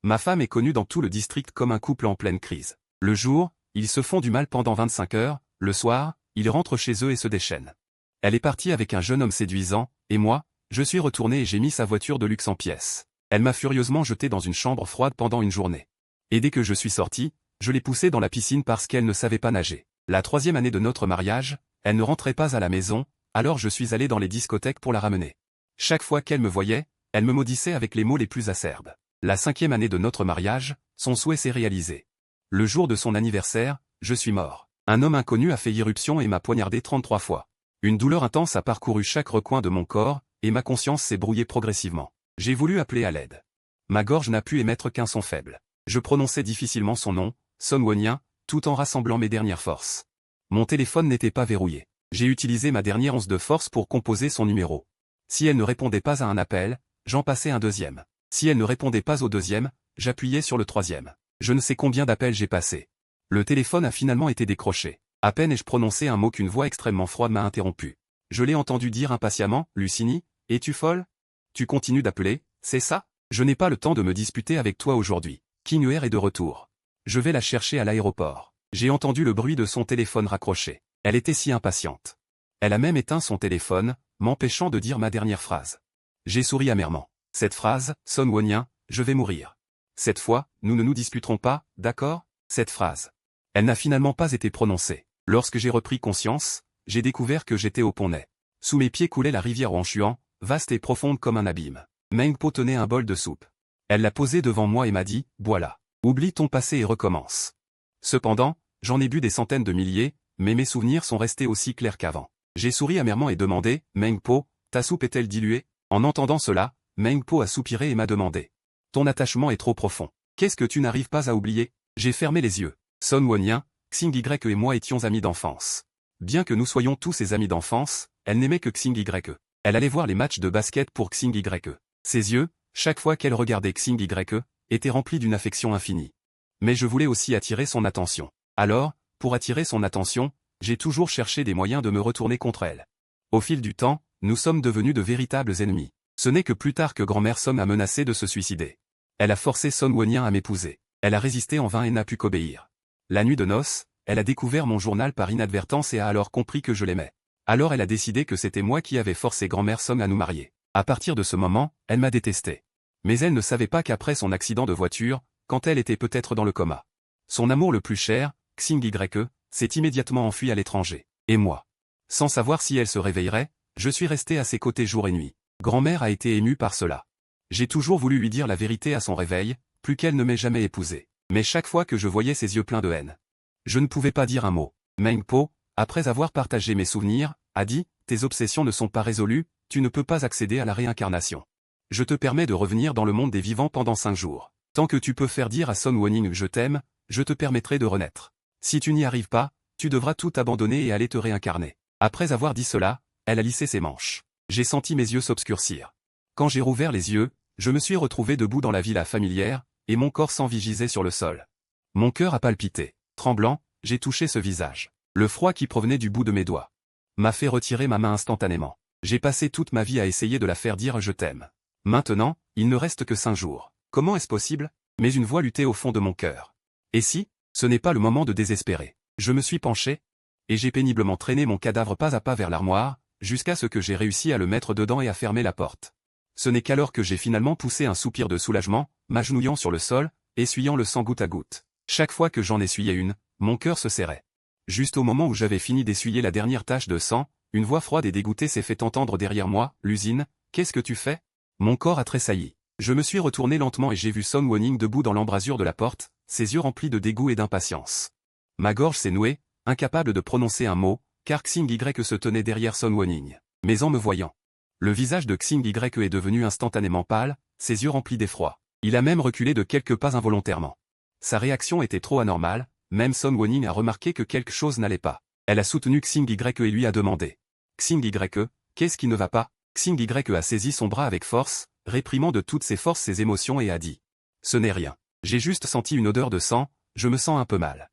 Ma femme est connue dans tout le district comme un couple en pleine crise. Le jour, ils se font du mal pendant 25 heures, le soir, ils rentrent chez eux et se déchaînent. Elle est partie avec un jeune homme séduisant, et moi, je suis retourné et j'ai mis sa voiture de luxe en pièces. Elle m'a furieusement jeté dans une chambre froide pendant une journée. Et dès que je suis sorti, je l'ai poussée dans la piscine parce qu'elle ne savait pas nager. La 3e année de notre mariage, elle ne rentrait pas à la maison, alors je suis allé dans les discothèques pour la ramener. Chaque fois qu'elle me voyait, elle me maudissait avec les mots les plus acerbes. La 5e année de notre mariage, son souhait s'est réalisé. Le jour de son anniversaire, je suis mort. Un homme inconnu a fait irruption et m'a poignardé 33 fois. Une douleur intense a parcouru chaque recoin de mon corps, et ma conscience s'est brouillée progressivement. J'ai voulu appeler à l'aide. Ma gorge n'a pu émettre qu'un son faible. Je prononçais difficilement son nom, Son Wonyin, tout en rassemblant mes dernières forces. Mon téléphone n'était pas verrouillé. J'ai utilisé ma dernière once de force pour composer son numéro. Si elle ne répondait pas à un appel, j'en passais un deuxième. Si elle ne répondait pas au deuxième, j'appuyais sur le troisième. Je ne sais combien d'appels j'ai passé. Le téléphone a finalement été décroché. À peine ai-je prononcé un mot qu'une voix extrêmement froide m'a interrompu. Je l'ai entendu dire impatiemment, « Lucini, es-tu folle? Tu continues d'appeler, c'est ça? Je n'ai pas le temps de me disputer avec toi aujourd'hui. King Air est de retour. Je vais la chercher à l'aéroport. » J'ai entendu le bruit de son téléphone raccroché. Elle était si impatiente. Elle a même éteint son téléphone, m'empêchant de dire ma dernière phrase. J'ai souri amèrement. Cette phrase, Son Wonyin, je vais mourir. Cette fois, nous ne nous disputerons pas, d'accord? Cette phrase. Elle n'a finalement pas été prononcée. Lorsque j'ai repris conscience, j'ai découvert que j'étais au Pont-Nez. Sous mes pieds coulait la rivière Wanshuan, vaste et profonde comme un abîme. Meng Po tenait un bol de soupe. Elle l'a posé devant moi et m'a dit, « Bois-la. Oublie ton passé et recommence. » Cependant, j'en ai bu des centaines de milliers, mais mes souvenirs sont restés aussi clairs qu'avant. J'ai souri amèrement et demandé, « Meng Po, ta soupe est-elle diluée ?» En entendant cela, Meng Po a soupiré et m'a demandé, « Ton attachement est trop profond. Qu'est-ce que tu n'arrives pas à oublier ?» J'ai fermé les yeux. Son Wonyin, Xing Y et moi étions amis d'enfance. Bien que nous soyons tous ses amis d'enfance, elle n'aimait que Xing Y. Elle allait voir les matchs de basket pour Xing Y. Ses yeux, chaque fois qu'elle regardait Xing Y, étaient remplis d'une affection infinie. Mais je voulais aussi attirer son attention. Alors, pour attirer son attention, j'ai toujours cherché des moyens de me retourner contre elle. Au fil du temps, nous sommes devenus de véritables ennemis. Ce n'est que plus tard que grand-mère Som a menacé de se suicider. Elle a forcé Son Wonyin à m'épouser. Elle a résisté en vain et n'a pu qu'obéir. La nuit de noces, elle a découvert mon journal par inadvertance et a alors compris que je l'aimais. Alors elle a décidé que c'était moi qui avais forcé grand-mère Som à nous marier. À partir de ce moment, elle m'a détesté. Mais elle ne savait pas qu'après son accident de voiture, quand elle était peut-être dans le coma, son amour le plus cher, Xing Y, s'est immédiatement enfui à l'étranger. Et moi, sans savoir si elle se réveillerait, je suis resté à ses côtés jour et nuit. Grand-mère a été émue par cela. J'ai toujours voulu lui dire la vérité à son réveil, plus qu'elle ne m'ait jamais épousé. Mais chaque fois que je voyais ses yeux pleins de haine, je ne pouvais pas dire un mot. Meng Po, après avoir partagé mes souvenirs, a dit, « Tes obsessions ne sont pas résolues, tu ne peux pas accéder à la réincarnation. Je te permets de revenir dans le monde des vivants pendant 5 jours. Tant que tu peux faire dire à Son Wonyin que je t'aime, je te permettrai de renaître. Si tu n'y arrives pas, tu devras tout abandonner et aller te réincarner. » Après avoir dit cela, elle a lissé ses manches. J'ai senti mes yeux s'obscurcir. Quand j'ai rouvert les yeux, je me suis retrouvé debout dans la villa familière, et mon corps sans vie gisait sur le sol. Mon cœur a palpité. Tremblant, j'ai touché ce visage. Le froid qui provenait du bout de mes doigts m'a fait retirer ma main instantanément. J'ai passé toute ma vie à essayer de la faire dire « je t'aime ». Maintenant, il ne reste que 5 jours. Comment est-ce possible? Mais une voix luttait au fond de mon cœur. Et si, ce n'est pas le moment de désespérer. Je me suis penché, et j'ai péniblement traîné mon cadavre pas à pas vers l'armoire, jusqu'à ce que j'ai réussi à le mettre dedans et à fermer la porte. Ce n'est qu'alors que j'ai finalement poussé un soupir de soulagement, m'agenouillant sur le sol, essuyant le sang goutte à goutte. Chaque fois que j'en essuyais une, mon cœur se serrait. Juste au moment où j'avais fini d'essuyer la dernière tache de sang, une voix froide et dégoûtée s'est fait entendre derrière moi, « L'usine, qu'est-ce que tu fais ?» Mon corps a tressailli. Je me suis retourné lentement et j'ai vu Son Wonyin debout dans l'embrasure de la porte, ses yeux remplis de dégoût et d'impatience. Ma gorge s'est nouée, incapable de prononcer un mot, car Xing Y se tenait derrière Son Wonyin. Mais en me voyant, le visage de Xing Y est devenu instantanément pâle, ses yeux remplis d'effroi. Il a même reculé de quelques pas involontairement. Sa réaction était trop anormale, même Son Wonyin a remarqué que quelque chose n'allait pas. Elle a soutenu Xing Y et lui a demandé, « Xing Y, qu'est-ce qui ne va pas ?» Xing Y a saisi son bras avec force, réprimant de toutes ses forces ses émotions et a dit, « Ce n'est rien. J'ai juste senti une odeur de sang, je me sens un peu mal. »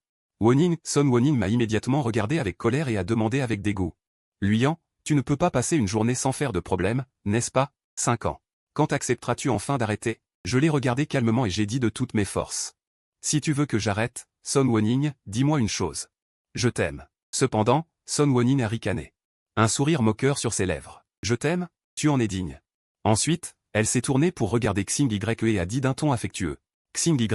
Son Wonyin m'a immédiatement regardé avec colère et a demandé avec dégoût, « Luyan, tu ne peux pas passer une journée sans faire de problème, n'est-ce pas? 5 ans. Quand accepteras-tu enfin d'arrêter ?» Je l'ai regardé calmement et j'ai dit de toutes mes forces. Si tu veux que j'arrête, Son Woning, dis-moi une chose. Je t'aime. Cependant, Son Woning a ricané. Un sourire moqueur sur ses lèvres. Je t'aime, tu en es digne. Ensuite, elle s'est tournée pour regarder Xing Ye et a dit d'un ton affectueux. Xing Ye,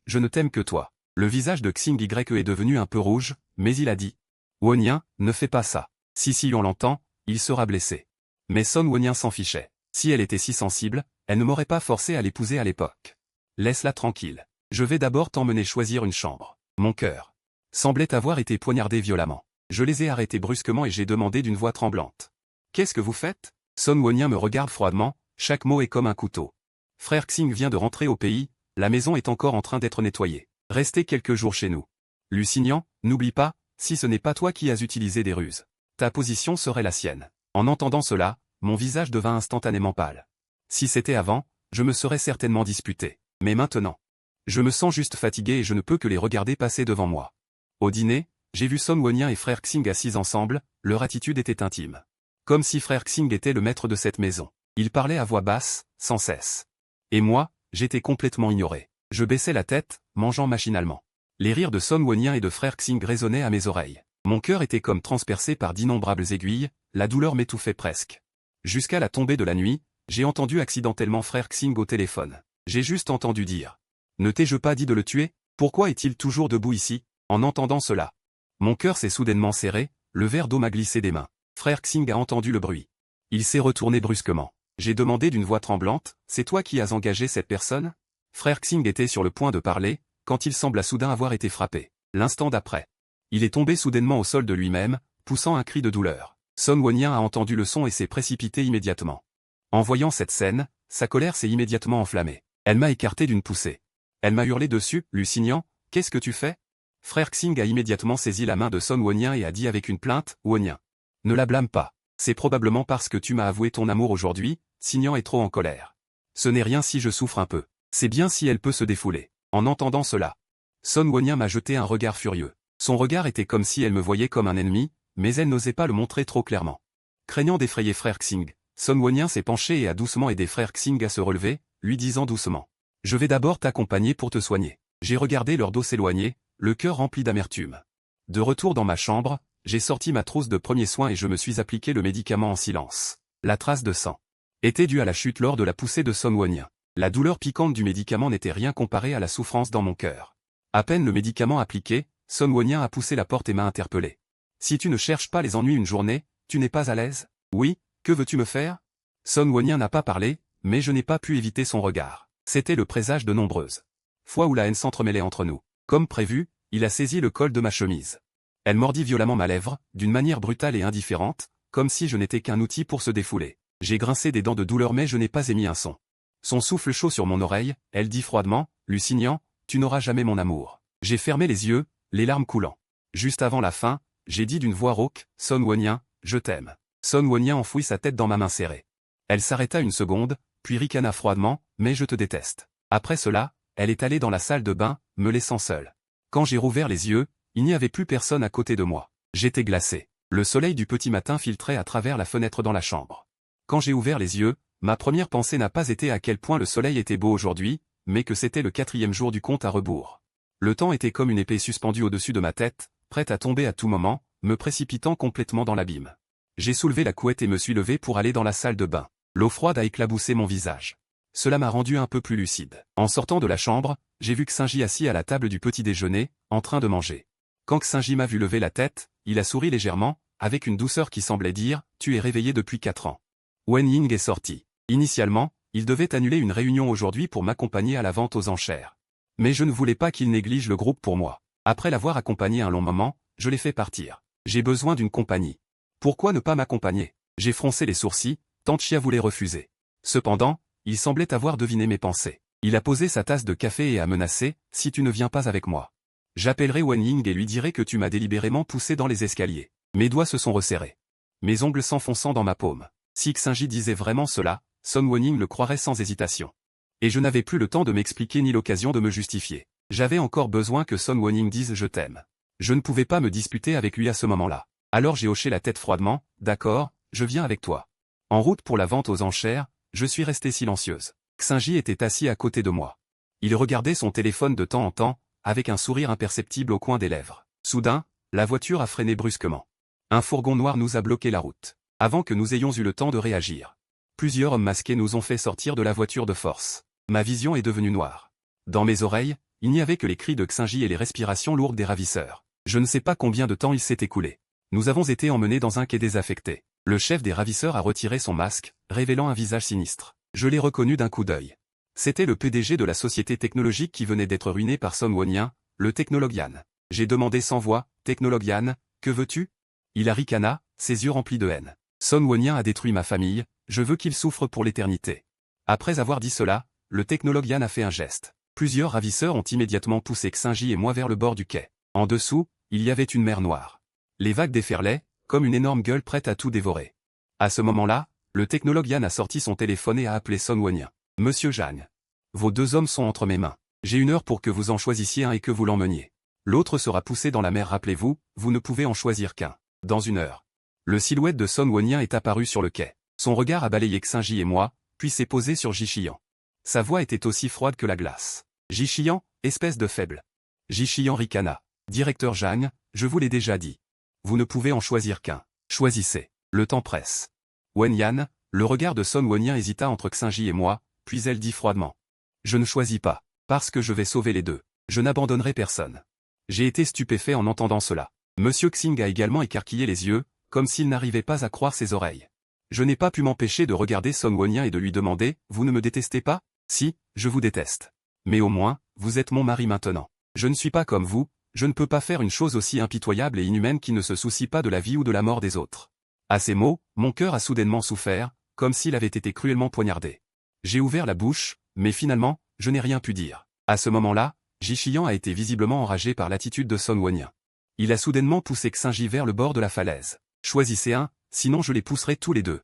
je ne t'aime que toi. Le visage de Xing Ye est devenu un peu rouge, mais il a dit. Wonien, ne fais pas ça. Si on l'entend, il sera blessé. Mais Son Wonien s'en fichait. Si elle était si sensible, elle ne m'aurait pas forcé à l'épouser à l'époque. Laisse-la tranquille. Je vais d'abord t'emmener choisir une chambre. Mon cœur semblait avoir été poignardé violemment. Je les ai arrêtés brusquement et j'ai demandé d'une voix tremblante. Qu'est-ce que vous faites? Son Wonien me regarde froidement, chaque mot est comme un couteau. Frère Xing vient de rentrer au pays, la maison est encore en train d'être nettoyée. Restez quelques jours chez nous. Lusignan, n'oublie pas, si ce n'est pas toi qui as utilisé des ruses, ta position serait la sienne. En entendant cela, mon visage devint instantanément pâle. Si c'était avant, je me serais certainement disputé. Mais maintenant, je me sens juste fatigué et je ne peux que les regarder passer devant moi. Au dîner, j'ai vu Son Wonien et frère Xing assis ensemble, leur attitude était intime. Comme si frère Xing était le maître de cette maison. Ils parlaient à voix basse, sans cesse. Et moi, j'étais complètement ignoré. Je baissais la tête, mangeant machinalement. Les rires de Son Wonien et de frère Xing résonnaient à mes oreilles. Mon cœur était comme transpercé par d'innombrables aiguilles, la douleur m'étouffait presque. Jusqu'à la tombée de la nuit, j'ai entendu accidentellement frère Xing au téléphone. J'ai juste entendu dire. Ne t'ai-je pas dit de le tuer? Pourquoi est-il toujours debout ici? En entendant cela, mon cœur s'est soudainement serré, le verre d'eau m'a glissé des mains. Frère Xing a entendu le bruit. Il s'est retourné brusquement. J'ai demandé d'une voix tremblante, c'est toi qui as engagé cette personne? Frère Xing était sur le point de parler, quand il sembla soudain avoir été frappé. L'instant d'après, il est tombé soudainement au sol de lui-même, poussant un cri de douleur. Son Wonien a entendu le son et s'est précipité immédiatement. En voyant cette scène, sa colère s'est immédiatement enflammée. Elle m'a écarté d'une poussée. Elle m'a hurlé dessus, Lusignan, qu'est-ce que tu fais? Frère Xing a immédiatement saisi la main de Son Wonien et a dit avec une plainte, Wonien. Ne la blâme pas. C'est probablement parce que tu m'as avoué ton amour aujourd'hui, Signan est trop en colère. Ce n'est rien si je souffre un peu. C'est bien si elle peut se défouler. En entendant cela, Son Wonien m'a jeté un regard furieux. Son regard était comme si elle me voyait comme un ennemi, mais elle n'osait pas le montrer trop clairement. Craignant d'effrayer frère Xing, Son Wonien s'est penché et a doucement aidé frère Xing à se relever, lui disant doucement. Je vais d'abord t'accompagner pour te soigner. J'ai regardé leur dos s'éloigner, le cœur rempli d'amertume. De retour dans ma chambre, j'ai sorti ma trousse de premiers soins et je me suis appliqué le médicament en silence. La trace de sang était due à la chute lors de la poussée de Son Wonien. La douleur piquante du médicament n'était rien comparée à la souffrance dans mon cœur. À peine le médicament appliqué, Son Wonien a poussé la porte et m'a interpellé. Si tu ne cherches pas les ennuis une journée, tu n'es pas à l'aise? Oui, que veux-tu me faire? Son Wonien n'a pas parlé, mais je n'ai pas pu éviter son regard. C'était le présage de nombreuses fois où la haine s'entremêlait entre nous. Comme prévu, il a saisi le col de ma chemise. Elle mordit violemment ma lèvre, d'une manière brutale et indifférente, comme si je n'étais qu'un outil pour se défouler. J'ai grincé des dents de douleur mais je n'ai pas émis un son. Son souffle chaud sur mon oreille, elle dit froidement, Lusignan, tu n'auras jamais mon amour. J'ai fermé les yeux, les larmes coulant. Juste avant la fin, j'ai dit d'une voix rauque, Son Wonien, je t'aime. Son Wonien enfouit sa tête dans ma main serrée. Elle s'arrêta une seconde, puis ricana froidement, mais je te déteste. Après cela, elle est allée dans la salle de bain, me laissant seul. Quand j'ai rouvert les yeux, il n'y avait plus personne à côté de moi. J'étais glacé. Le soleil du petit matin filtrait à travers la fenêtre dans la chambre. Quand j'ai ouvert les yeux, ma première pensée n'a pas été à quel point le soleil était beau aujourd'hui, mais que c'était le 4e jour du compte à rebours. Le temps était comme une épée suspendue au-dessus de ma tête, prête à tomber à tout moment, me précipitant complètement dans l'abîme. J'ai soulevé la couette et me suis levé pour aller dans la salle de bain. L'eau froide a éclaboussé mon visage. Cela m'a rendu un peu plus lucide. En sortant de la chambre, j'ai vu Xingji assis à la table du petit déjeuner, en train de manger. Quand Xingji m'a vu lever la tête, il a souri légèrement, avec une douceur qui semblait dire « Tu es réveillé depuis 4 ans ». Wen Ying est sorti. Initialement, il devait annuler une réunion aujourd'hui pour m'accompagner à la vente aux enchères. Mais je ne voulais pas qu'il néglige le groupe pour moi. Après l'avoir accompagné un long moment, je l'ai fait partir. J'ai besoin d'une compagnie. Pourquoi ne pas m'accompagner? J'ai froncé les sourcils, tant Chia voulait refuser. Cependant, il semblait avoir deviné mes pensées. Il a posé sa tasse de café et a menacé, « Si tu ne viens pas avec moi, j'appellerai Wen Ying et lui dirai que tu m'as délibérément poussé dans les escaliers. » Mes doigts se sont resserrés. Mes ongles s'enfonçant dans ma paume. Si Xingji disait vraiment cela, Son Wonning le croirait sans hésitation. Et je n'avais plus le temps de m'expliquer ni l'occasion de me justifier. J'avais encore besoin que Son Wonning dise « Je t'aime ». Je ne pouvais pas me disputer avec lui à ce moment-là. Alors j'ai hoché la tête froidement, « D'accord, je viens avec toi. » En route pour la vente aux enchères, je suis restée silencieuse. Xingji était assis à côté de moi. Il regardait son téléphone de temps en temps, avec un sourire imperceptible au coin des lèvres. Soudain, la voiture a freiné brusquement. Un fourgon noir nous a bloqué la route. Avant que nous ayons eu le temps de réagir. Plusieurs hommes masqués nous ont fait sortir de la voiture de force. Ma vision est devenue noire. Dans mes oreilles, il n'y avait que les cris de Xingji et les respirations lourdes des ravisseurs. Je ne sais pas combien de temps il s'est écoulé. Nous avons été emmenés dans un quai désaffecté. Le chef des ravisseurs a retiré son masque, révélant un visage sinistre. Je l'ai reconnu d'un coup d'œil. C'était le PDG de la société technologique qui venait d'être ruiné par Son Wonyan, le technologue Yan. J'ai demandé sans voix, technologue Yan, que veux-tu? Il a ricana, ses yeux remplis de haine. Son Wonyan a détruit ma famille, je veux qu'il souffre pour l'éternité. Après avoir dit cela, le technologue Yan a fait un geste. Plusieurs ravisseurs ont immédiatement poussé Xingji et moi vers le bord du quai. En dessous, il y avait une mer noire. Les vagues déferlaient, comme une énorme gueule prête à tout dévorer. À ce moment-là, le technologue Yan a sorti son téléphone et a appelé Son Wonyan. Monsieur Zhang. Vos 2 hommes sont entre mes mains. J'ai 1 heure pour que vous en choisissiez un et que vous l'emmeniez. L'autre sera poussé dans la mer, rappelez-vous, vous ne pouvez en choisir qu'un. Dans 1 heure. Le silhouette de Son Wonyan est apparu sur le quai. Son regard a balayé Xingji et moi, puis s'est posé sur Jixian. Sa voix était aussi froide que la glace. Jixian, espèce de faible. Jixian ricana. Directeur Zhang, je vous l'ai déjà dit. Vous ne pouvez en choisir qu'un. Choisissez. Le temps presse. Wenyan, le regard de Son Wonyan hésita entre Xingji et moi, puis elle dit froidement. Je ne choisis pas, parce que je vais sauver les 2. Je n'abandonnerai personne. J'ai été stupéfait en entendant cela. Monsieur Xing a également écarquillé les yeux, comme s'il n'arrivait pas à croire ses oreilles. Je n'ai pas pu m'empêcher de regarder Son Wonyan et de lui demander, vous ne me détestez pas? Si, je vous déteste. Mais au moins, vous êtes mon mari maintenant. Je ne suis pas comme vous, je ne peux pas faire une chose aussi impitoyable et inhumaine qui ne se soucie pas de la vie ou de la mort des autres. À ces mots, mon cœur a soudainement souffert, comme s'il avait été cruellement poignardé. J'ai ouvert la bouche, mais finalement, je n'ai rien pu dire. À ce moment-là, Jixian a été visiblement enragé par l'attitude de Son Wonyan. Il a soudainement poussé Xingji vers le bord de la falaise. Choisissez un, sinon je les pousserai tous les 2.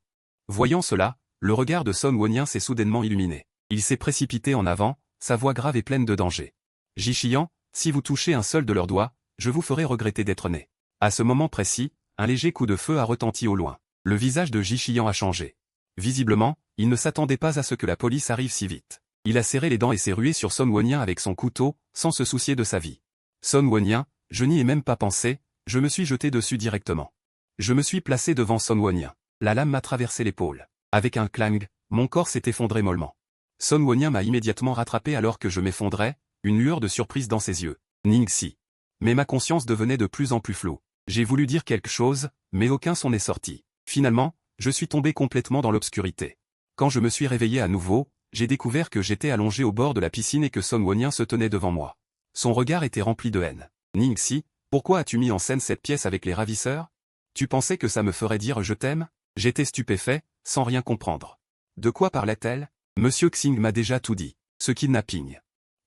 Voyant cela, le regard de Son Wonyan s'est soudainement illuminé. Il s'est précipité en avant, sa voix grave et pleine de danger. Jixian, si vous touchez un seul de leurs doigts, je vous ferai regretter d'être né. À ce moment précis, un léger coup de feu a retenti au loin. Le visage de Jixian a changé. Visiblement, il ne s'attendait pas à ce que la police arrive si vite. Il a serré les dents et s'est rué sur Son Wonyan avec son couteau, sans se soucier de sa vie. Son Wonyan, je n'y ai même pas pensé, je me suis jeté dessus directement. Je me suis placé devant Son Wonyan. La lame m'a traversé l'épaule. Avec un clang, mon corps s'est effondré mollement. Son Wonyan m'a immédiatement rattrapé alors que je m'effondrais, une lueur de surprise dans ses yeux. Ningxi. Mais ma conscience devenait de plus en plus floue. J'ai voulu dire quelque chose, mais aucun son n'est sorti. Finalement, je suis tombé complètement dans l'obscurité. Quand je me suis réveillé à nouveau, j'ai découvert que j'étais allongé au bord de la piscine et que Son Wonyan se tenait devant moi. Son regard était rempli de haine. Ningxi, pourquoi as-tu mis en scène cette pièce avec les ravisseurs? Tu pensais que ça me ferait dire je t'aime? J'étais stupéfait, sans rien comprendre. De quoi parlait-elle? Monsieur Xing m'a déjà tout dit. Ce kidnapping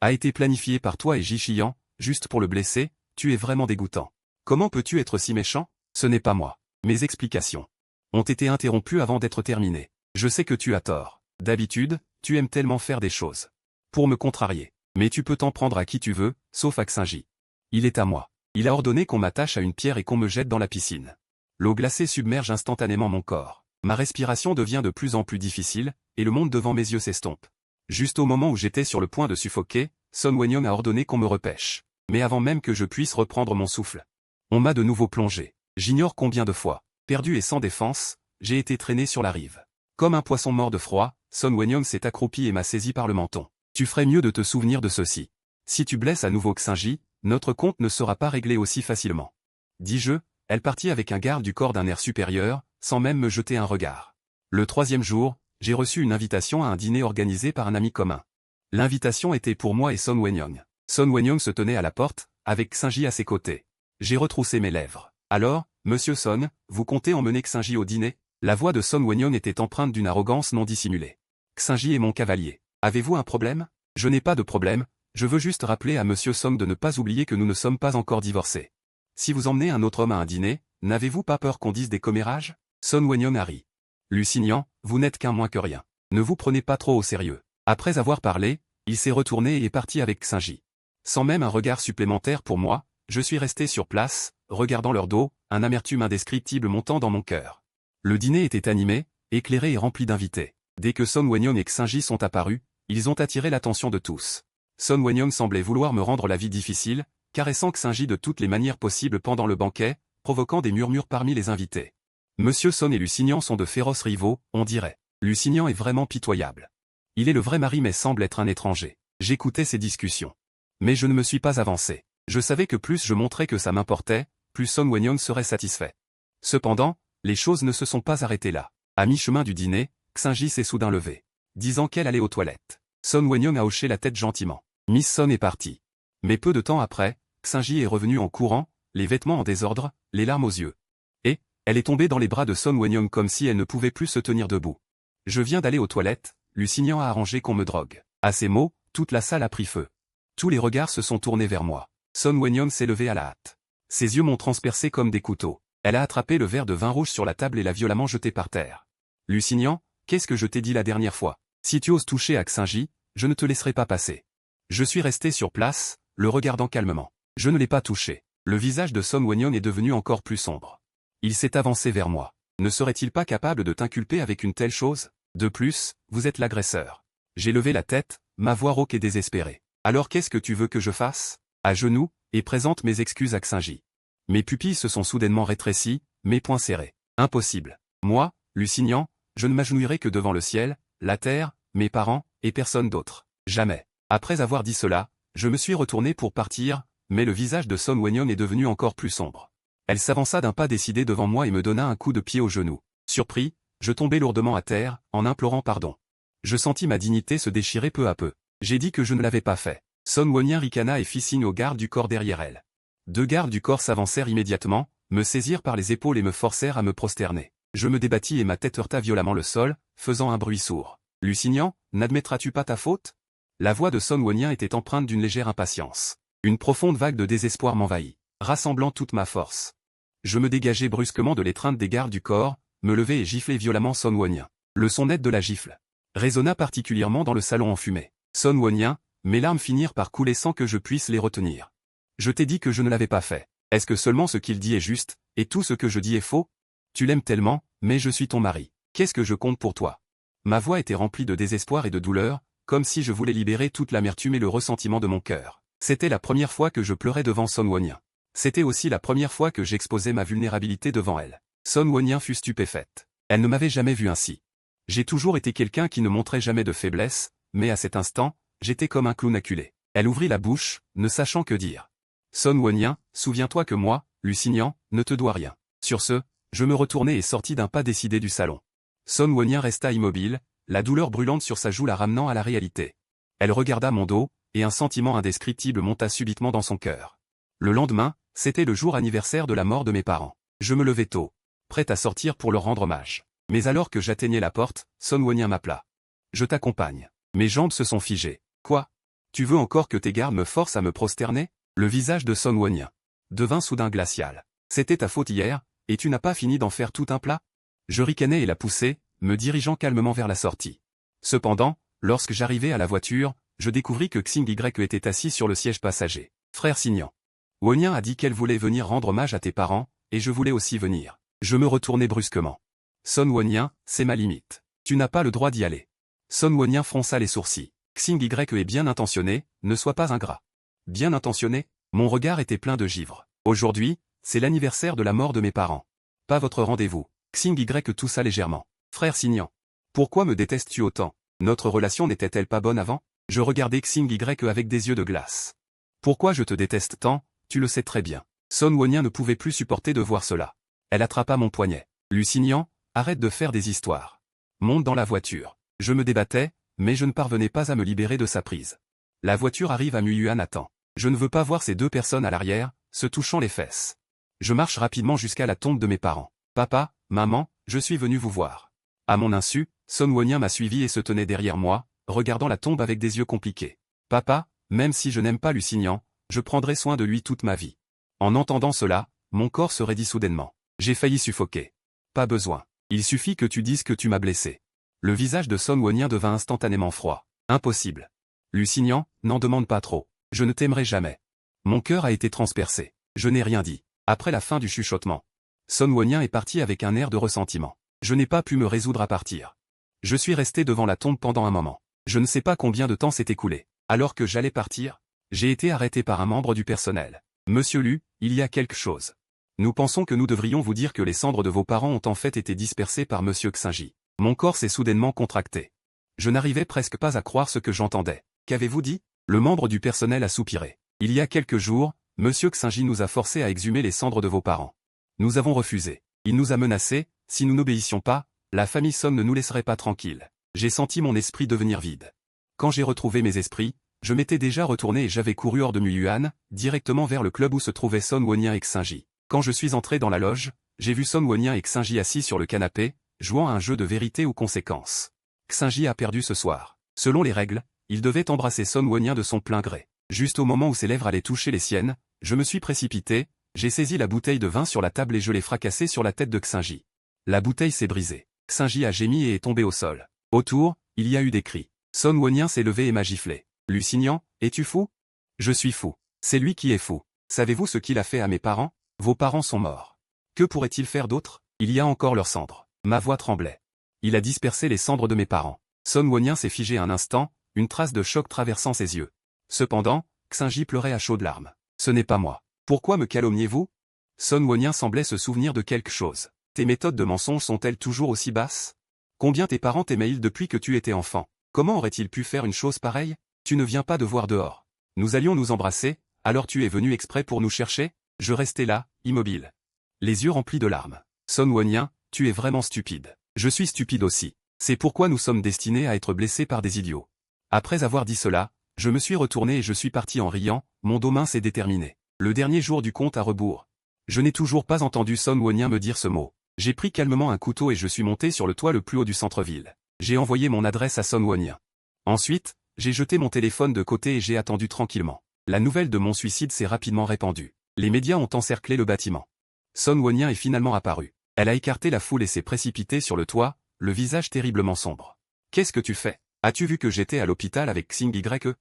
a été planifié par toi et Jixian, juste pour le blesser, tu es vraiment dégoûtant. Comment peux-tu être si méchant? Ce n'est pas moi. Mes explications ont été interrompues avant d'être terminées. Je sais que tu as tort. D'habitude, tu aimes tellement faire des choses pour me contrarier. Mais tu peux t'en prendre à qui tu veux, sauf à Xingji. Il est à moi. Il a ordonné qu'on m'attache à une pierre et qu'on me jette dans la piscine. L'eau glacée submerge instantanément mon corps. Ma respiration devient de plus en plus difficile, et le monde devant mes yeux s'estompe. Juste au moment où j'étais sur le point de suffoquer, Son Wonyan a ordonné qu'on me repêche. Mais avant même que je puisse reprendre mon souffle, on m'a de nouveau plongé. J'ignore combien de fois, perdu et sans défense, j'ai été traîné sur la rive. Comme un poisson mort de froid, Son Wonyan s'est accroupi et m'a saisi par le menton. Tu ferais mieux de te souvenir de ceci. Si tu blesses à nouveau Xingji, notre compte ne sera pas réglé aussi facilement. Dis-je, elle partit avec un garde du corps d'un air supérieur, sans même me jeter un regard. Le 3e jour, j'ai reçu une invitation à un dîner organisé par un ami commun. L'invitation était pour moi et Son Wonyan. Son Wonyan se tenait à la porte, avec Xingji à ses côtés. J'ai retroussé mes lèvres. Alors, monsieur Son, vous comptez emmener Xingji au dîner? La voix de Son Wonyan était empreinte d'une arrogance non dissimulée. Xingji est mon cavalier. Avez-vous un problème? Je n'ai pas de problème, je veux juste rappeler à monsieur Son de ne pas oublier que nous ne sommes pas encore divorcés. Si vous emmenez un autre homme à un dîner, n'avez-vous pas peur qu'on dise des commérages? Son Wonyan a ri. Lusignan, vous n'êtes qu'un moins que rien. Ne vous prenez pas trop au sérieux. Après avoir parlé, il s'est retourné et est parti avec Xingji. Sans même un regard supplémentaire pour moi, je suis resté sur place, regardant leur dos, un amertume indescriptible montant dans mon cœur. Le dîner était animé, éclairé et rempli d'invités. Dès que Son Wonyan et Xingji sont apparus, Ils ont attiré l'attention de tous. Son Wenyang semblait vouloir me rendre la vie difficile, caressant Xingji de toutes les manières possibles pendant le banquet, provoquant des murmures parmi les invités. Monsieur Son et Lusignan sont de féroces rivaux, on dirait. Lusignan est vraiment pitoyable. Il est le vrai mari mais semble être un étranger. J'écoutais ces discussions. Mais je ne me suis pas avancé. Je savais que plus je montrais que ça m'importait, plus Son Wenyang serait satisfait. Cependant, les choses ne se sont pas arrêtées là. À mi-chemin du dîner, Xingji s'est soudain levée, disant qu'elle allait aux toilettes. Son Wenyang a hoché la tête gentiment. Miss Son est partie. Mais peu de temps après, Xingji est revenue en courant, les vêtements en désordre, les larmes aux yeux. Et, elle est tombée dans les bras de Son Wenyang comme si elle ne pouvait plus se tenir debout. Je viens d'aller aux toilettes, Lusignan a arrangé qu'on me drogue. À ces mots, toute la salle a pris feu. Tous les regards se sont tournés vers moi. Son Wenyang s'est levée à la hâte. Ses yeux m'ont transpercé comme des couteaux. Elle a attrapé le verre de vin rouge sur la table et l'a violemment jeté par terre. Lusignan, qu'est-ce que je t'ai dit la dernière fois? Si tu oses toucher à Xingji, je ne te laisserai pas passer. Je suis resté sur place, le regardant calmement. Je ne l'ai pas touché. Le visage de Son Wenyang est devenu encore plus sombre. Il s'est avancé vers moi. Ne serait-il pas capable de t'inculper avec une telle chose? De plus, vous êtes l'agresseur. J'ai levé la tête, ma voix rauque et désespérée. Alors qu'est-ce que tu veux que je fasse? À genoux, et présente mes excuses à Xingji. Mes pupilles se sont soudainement rétrécies, mes poings serrés. Impossible. Moi, Lusignan, je ne m'agenouillerai que devant le ciel, la terre, mes parents, et personne d'autre. Jamais. Après avoir dit cela, je me suis retourné pour partir, mais le visage de Son Wenyang est devenu encore plus sombre. Elle s'avança d'un pas décidé devant moi et me donna un coup de pied au genou. Surpris, je tombai lourdement à terre, en implorant pardon. Je sentis ma dignité se déchirer peu à peu. J'ai dit que je ne l'avais pas fait. Son Wenyang ricana et fit signe aux gardes du corps derrière elle. 2 gardes du corps s'avancèrent immédiatement, me saisirent par les épaules et me forcèrent à me prosterner. Je me débattis et ma tête heurta violemment le sol, faisant un bruit sourd. Lusignan, n'admettras-tu pas ta faute? La voix de Son Wenyang était empreinte d'une légère impatience. Une profonde vague de désespoir m'envahit, rassemblant toute ma force. Je me dégageai brusquement de l'étreinte des gardes du corps, me levai et giflai violemment Son Wenyang. Le son net de la gifle résonna particulièrement dans le salon enfumé. Son Wenyang, mes larmes finirent par couler sans que je puisse les retenir. Je t'ai dit que je ne l'avais pas fait. Est-ce que seulement ce qu'il dit est juste, et tout ce que je dis est faux? Tu l'aimes tellement, mais je suis ton mari. Qu'est-ce que je compte pour toi? Ma voix était remplie de désespoir et de douleur, comme si je voulais libérer toute l'amertume et le ressentiment de mon cœur. C'était la première fois que je pleurais devant Son Wenyang. C'était aussi la première fois que j'exposais ma vulnérabilité devant elle. Son Wenyang fut stupéfaite. Elle ne m'avait jamais vu ainsi. J'ai toujours été quelqu'un qui ne montrait jamais de faiblesse, mais à cet instant, j'étais comme un clown acculé. Elle ouvrit la bouche, ne sachant que dire. Son Wenyang, souviens-toi que moi, Lusignan, ne te dois rien. Sur ce, je me retournai et sortis d'un pas décidé du salon. Son Wenyang resta immobile, la douleur brûlante sur sa joue la ramenant à la réalité. Elle regarda mon dos, et un sentiment indescriptible monta subitement dans son cœur. Le lendemain, c'était le jour anniversaire de la mort de mes parents. Je me levai tôt, prêt à sortir pour leur rendre hommage. Mais alors que j'atteignais la porte, Son Wenyang m'appela. Je t'accompagne. Mes jambes se sont figées. Quoi? Tu veux encore que tes gardes me forcent à me prosterner? Le visage de Son Wenyang devint soudain glacial. C'était ta faute hier, et tu n'as pas fini d'en faire tout un plat? Je ricanai et la poussai, me dirigeant calmement vers la sortie. Cependant, lorsque j'arrivai à la voiture, je découvris que Xingyi était assis sur le siège passager. Frère Signan. Wenyang a dit qu'elle voulait venir rendre hommage à tes parents, et je voulais aussi venir. Je me retournai brusquement. Son Wenyang, c'est ma limite. Tu n'as pas le droit d'y aller. Son Wenyang fronça les sourcils. Xingyi est bien intentionné, ne sois pas ingrat. Bien intentionné? Mon regard était plein de givre. Aujourd'hui, c'est l'anniversaire de la mort de mes parents. Pas votre rendez-vous. Xingyi toussa légèrement. Frère Signan. Pourquoi me détestes-tu autant? Notre relation n'était-elle pas bonne avant? Je regardais Xingyi avec des yeux de glace. Pourquoi je te déteste tant? Tu le sais très bien. Son Wenyang ne pouvait plus supporter de voir cela. Elle attrapa mon poignet. Lusignan, arrête de faire des histoires. Monte dans la voiture. Je me débattais, mais je ne parvenais pas à me libérer de sa prise. La voiture arrive à Muyuan-Attend. Je ne veux pas voir ces 2 personnes à l'arrière, se touchant les fesses. Je marche rapidement jusqu'à la tombe de mes parents. Papa, maman, je suis venu vous voir. À mon insu, Son Wenyang m'a suivi et se tenait derrière moi, regardant la tombe avec des yeux compliqués. Papa, même si je n'aime pas Lusignan, je prendrai soin de lui toute ma vie. En entendant cela, mon corps se raidit soudainement. J'ai failli suffoquer. Pas besoin. Il suffit que tu dises que tu m'as blessé. Le visage de Son Wenyang devint instantanément froid. Impossible. Lusignan, n'en demande pas trop. Je ne t'aimerai jamais. Mon cœur a été transpercé. Je n'ai rien dit. Après la fin du chuchotement, Son Wenyang est parti avec un air de ressentiment. Je n'ai pas pu me résoudre à partir. Je suis resté devant la tombe pendant un moment. Je ne sais pas combien de temps s'est écoulé. Alors que j'allais partir, j'ai été arrêté par un membre du personnel. Monsieur Lu, il y a quelque chose. Nous pensons que nous devrions vous dire que les cendres de vos parents ont en fait été dispersées par Monsieur Xinji. Mon corps s'est soudainement contracté. Je n'arrivais presque pas à croire ce que j'entendais. Qu'avez-vous dit? Le membre du personnel a soupiré. Il y a quelques jours, Monsieur Xinji nous a forcés à exhumer les cendres de vos parents. Nous avons refusé. Il nous a menacés, si nous n'obéissions pas, la famille Song ne nous laisserait pas tranquilles. J'ai senti mon esprit devenir vide. Quand j'ai retrouvé mes esprits, je m'étais déjà retourné et j'avais couru hors de Muyuan, directement vers le club où se trouvaient Son Wonien et Xinji. Quand je suis entré dans la loge, j'ai vu Son Wonien et Xinji assis sur le canapé, jouant à un jeu de vérité ou conséquence. Xinji a perdu ce soir. Selon les règles, il devait embrasser Son Wonien de son plein gré. Juste au moment où ses lèvres allaient toucher les siennes, je me suis précipité, j'ai saisi la bouteille de vin sur la table et je l'ai fracassée sur la tête de Xinji. La bouteille s'est brisée. Xinji a gémi et est tombé au sol. Autour, il y a eu des cris. Son Wonien s'est levé et m'a giflé. Lusignan, es-tu fou? Je suis fou. C'est lui qui est fou. Savez-vous ce qu'il a fait à mes parents? Vos parents sont morts. Que pourrait-il faire d'autre? Il y a encore leurs cendres. Ma voix tremblait. Il a dispersé les cendres de mes parents. Son Wonien s'est figé un instant, une trace de choc traversant ses yeux. Cependant, Xinji pleurait à chaudes larmes. Ce n'est pas moi. Pourquoi me calomniez-vous? Son Wonien semblait se souvenir de quelque chose. Tes méthodes de mensonge sont-elles toujours aussi basses? Combien tes parents t'aimaient-ils depuis que tu étais enfant? Comment auraient-ils pu faire une chose pareille? Tu ne viens pas de voir dehors. Nous allions nous embrasser, alors tu es venu exprès pour nous chercher? Je restais là, immobile. Les yeux remplis de larmes. Son Wonien, tu es vraiment stupide. Je suis stupide aussi. C'est pourquoi nous sommes destinés à être blessés par des idiots. Après avoir dit cela, je me suis retourné et je suis parti en riant, mon dos mince et déterminé. Le dernier jour du compte à rebours. Je n'ai toujours pas entendu Son Wonien me dire ce mot. J'ai pris calmement un couteau et je suis monté sur le toit le plus haut du centre-ville. J'ai envoyé mon adresse à Son Wonien. Ensuite, j'ai jeté mon téléphone de côté et j'ai attendu tranquillement. La nouvelle de mon suicide s'est rapidement répandue. Les médias ont encerclé le bâtiment. Son Wonien est finalement apparue. Elle a écarté la foule et s'est précipitée sur le toit, le visage terriblement sombre. Qu'est-ce que tu fais? As-tu vu que j'étais à l'hôpital avec Xing Ye?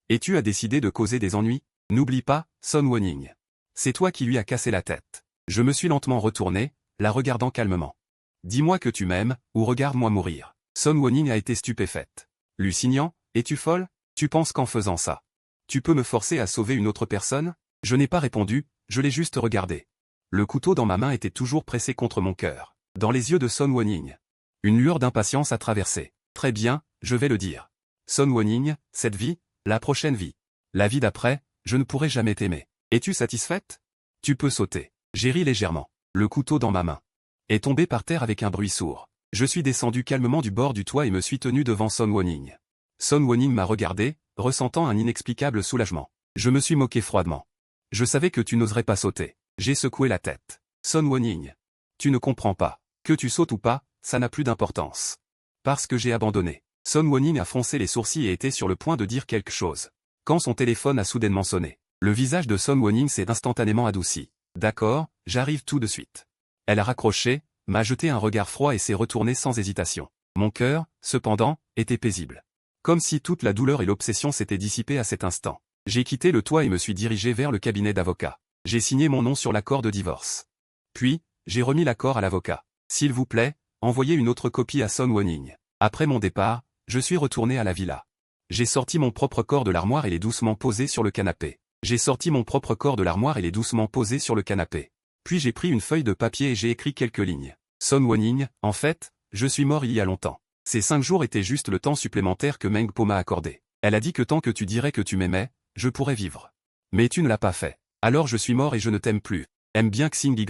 Et tu as décidé de causer des ennuis? N'oublie pas, Son Wonning. C'est toi qui lui as cassé la tête. Je me suis lentement retourné, la regardant calmement. Dis-moi que tu m'aimes, ou regarde-moi mourir. Son Wonning a été stupéfaite. Lusignan, es-tu folle? Tu penses qu'en faisant ça, tu peux me forcer à sauver une autre personne? Je n'ai pas répondu, je l'ai juste regardé. Le couteau dans ma main était toujours pressé contre mon cœur. Dans les yeux de Son Wonning, une lueur d'impatience a traversé. Très bien, je vais le dire. Son Wonning, cette vie, la prochaine vie. La vie d'après, je ne pourrai jamais t'aimer. Es-tu satisfaite? Tu peux sauter. J'ai ri légèrement. Le couteau dans ma main est tombé par terre avec un bruit sourd. Je suis descendu calmement du bord du toit et me suis tenu devant Son Wonning. Son Wonning m'a regardé, ressentant un inexplicable soulagement. Je me suis moqué froidement. Je savais que tu n'oserais pas sauter. J'ai secoué la tête. Son Wonning. Tu ne comprends pas. Que tu sautes ou pas, ça n'a plus d'importance. Parce que j'ai abandonné. Son Wonning a froncé les sourcils et était sur le point de dire quelque chose. Quand son téléphone a soudainement sonné, le visage de Son Wonning s'est instantanément adouci. D'accord, j'arrive tout de suite. Elle a raccroché, m'a jeté un regard froid et s'est retournée sans hésitation. Mon cœur, cependant, était paisible. Comme si toute la douleur et l'obsession s'étaient dissipées à cet instant. J'ai quitté le toit et me suis dirigé vers le cabinet d'avocat. J'ai signé mon nom sur l'accord de divorce. Puis, j'ai remis l'accord à l'avocat. S'il vous plaît, envoyez une autre copie à Son Wonning. Après mon départ, je suis retourné à la villa. J'ai sorti mon propre corps de l'armoire et l'ai doucement posé sur le canapé. Puis j'ai pris une feuille de papier et j'ai écrit quelques lignes. Son Wonning, en fait, je suis mort il y a longtemps. Ces 5 jours étaient juste le temps supplémentaire que Meng Po m'a accordé. Elle a dit que tant que tu dirais que tu m'aimais, je pourrais vivre. Mais tu ne l'as pas fait. Alors je suis mort et je ne t'aime plus. Aime bien Xing Ye.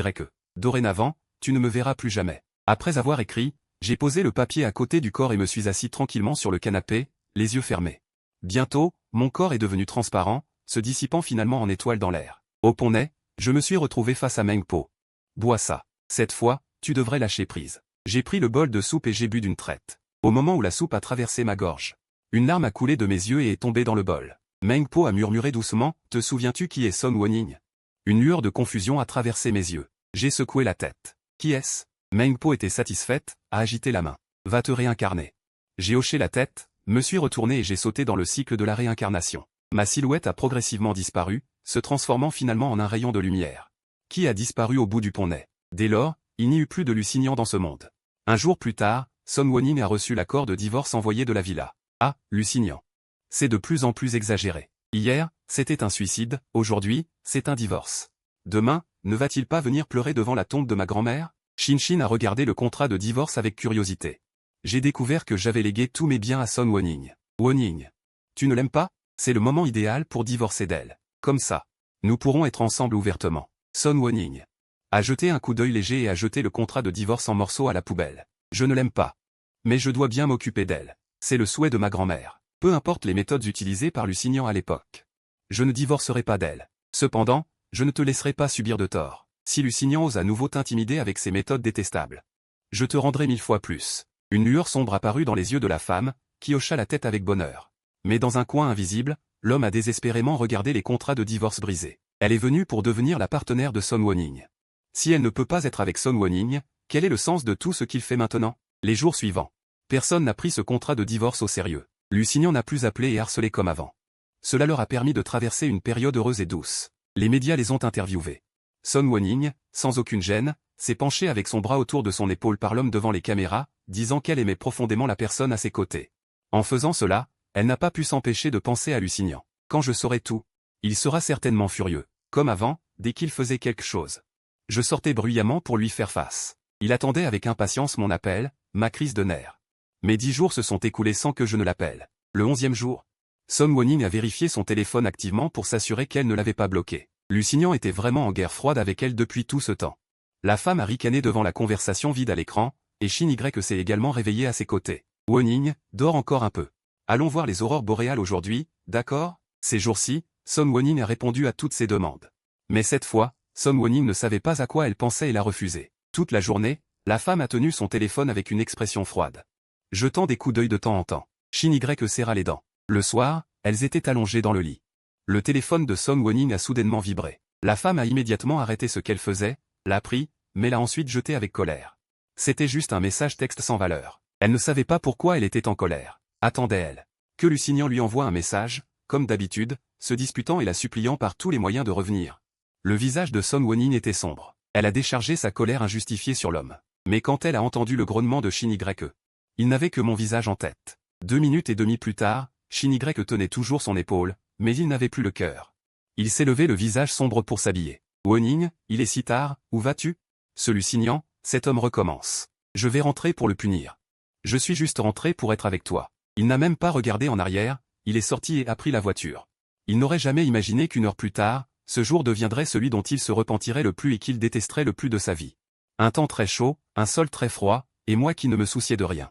Dorénavant, tu ne me verras plus jamais. Après avoir écrit, j'ai posé le papier à côté du corps et me suis assis tranquillement sur le canapé, les yeux fermés. Bientôt, mon corps est devenu transparent, se dissipant finalement en étoiles dans l'air. Au pont-nez, je me suis retrouvé face à Meng Po. Bois ça. Cette fois, tu devrais lâcher prise. J'ai pris le bol de soupe et j'ai bu d'une traite. Au moment où la soupe a traversé ma gorge, une larme a coulé de mes yeux et est tombée dans le bol. Meng Po a murmuré doucement, te souviens-tu qui est Son Wonning? Une lueur de confusion a traversé mes yeux. J'ai secoué la tête. Qui est-ce? Meng Po était satisfaite, a agité la main. Va te réincarner. J'ai hoché la tête, me suis retourné et j'ai sauté dans le cycle de la réincarnation. Ma silhouette a progressivement disparu, se transformant finalement en un rayon de lumière. Qui a disparu au bout du pont-nez? Dès lors, il n'y eut plus de Lusignan dans ce monde. Un jour plus tard, Son Wonning a reçu l'accord de divorce envoyé de la villa. Ah, Lusignan. C'est de plus en plus exagéré. Hier, c'était un suicide, aujourd'hui, c'est un divorce. Demain, ne va-t-il pas venir pleurer devant la tombe de ma grand-mère? Shin a regardé le contrat de divorce avec curiosité. J'ai découvert que j'avais légué tous mes biens à Son Woning. Woning. Tu ne l'aimes pas? C'est le moment idéal pour divorcer d'elle. Comme ça. Nous pourrons être ensemble ouvertement. Son Woning a jeté un coup d'œil léger et a jeté le contrat de divorce en morceaux à la poubelle. Je ne l'aime pas. Mais je dois bien m'occuper d'elle. C'est le souhait de ma grand-mère. Peu importe les méthodes utilisées par Lusignan à l'époque. Je ne divorcerai pas d'elle. Cependant, je ne te laisserai pas subir de tort. Si Lusignan ose à nouveau t'intimider avec ses méthodes détestables, je te rendrai 1000 fois plus. Une lueur sombre apparut dans les yeux de la femme, qui hocha la tête avec bonheur. Mais dans un coin invisible, l'homme a désespérément regardé les contrats de divorce brisés. Elle est venue pour devenir la partenaire de Son Woning. Si elle ne peut pas être avec Son Woning, quel est le sens de tout ce qu'il fait maintenant? Les jours suivants. Personne n'a pris ce contrat de divorce au sérieux. Lusignan n'a plus appelé et harcelé comme avant. Cela leur a permis de traverser une période heureuse et douce. Les médias les ont interviewés. Son Woning, sans aucune gêne, s'est penché avec son bras autour de son épaule par l'homme devant les caméras, disant qu'elle aimait profondément la personne à ses côtés. En faisant cela, elle n'a pas pu s'empêcher de penser à Lusignan. Quand je saurai tout, il sera certainement furieux, comme avant, dès qu'il faisait quelque chose. Je sortais bruyamment pour lui faire face. Il attendait avec impatience mon appel, ma crise de nerfs. Mais 10 jours se sont écoulés sans que je ne l'appelle. Le 11e jour, Son Woning a vérifié son téléphone activement pour s'assurer qu'elle ne l'avait pas bloqué. Lusignan était vraiment en guerre froide avec elle depuis tout ce temps. La femme a ricané devant la conversation vide à l'écran, et Shin s'est également réveillé à ses côtés. Woning, dors encore un peu. Allons voir les aurores boréales aujourd'hui, d'accord? Ces jours-ci, Son Woning a répondu à toutes ses demandes. Mais cette fois, Son Woning ne savait pas à quoi elle pensait et l'a refusé. Toute la journée, la femme a tenu son téléphone avec une expression froide, jetant des coups d'œil de temps en temps. Shin serra les dents. Le soir, elles étaient allongées dans le lit. Le téléphone de Son Woning a soudainement vibré. La femme a immédiatement arrêté ce qu'elle faisait, l'a pris, mais l'a ensuite jeté avec colère. C'était juste un message texte sans valeur. Elle ne savait pas pourquoi elle était en colère. Attendait-elle que Lusignan lui envoie un message, comme d'habitude, se disputant et la suppliant par tous les moyens de revenir. Le visage de Son Woning était sombre. Elle a déchargé sa colère injustifiée sur l'homme. Mais quand elle a entendu le grognement de Shin il n'avait que mon visage en tête. 2 minutes et demie plus tard, Shin tenait toujours son épaule, mais il n'avait plus le cœur. Il s'est levé le visage sombre pour s'habiller. Woning, il est si tard, où vas-tu? Ce Lusignan, cet homme recommence. Je vais rentrer pour le punir. Je suis juste rentré pour être avec toi. Il n'a même pas regardé en arrière, il est sorti et a pris la voiture. Il n'aurait jamais imaginé qu'une heure plus tard, ce jour deviendrait celui dont il se repentirait le plus et qu'il détesterait le plus de sa vie. Un temps très chaud, un sol très froid, et moi qui ne me souciais de rien.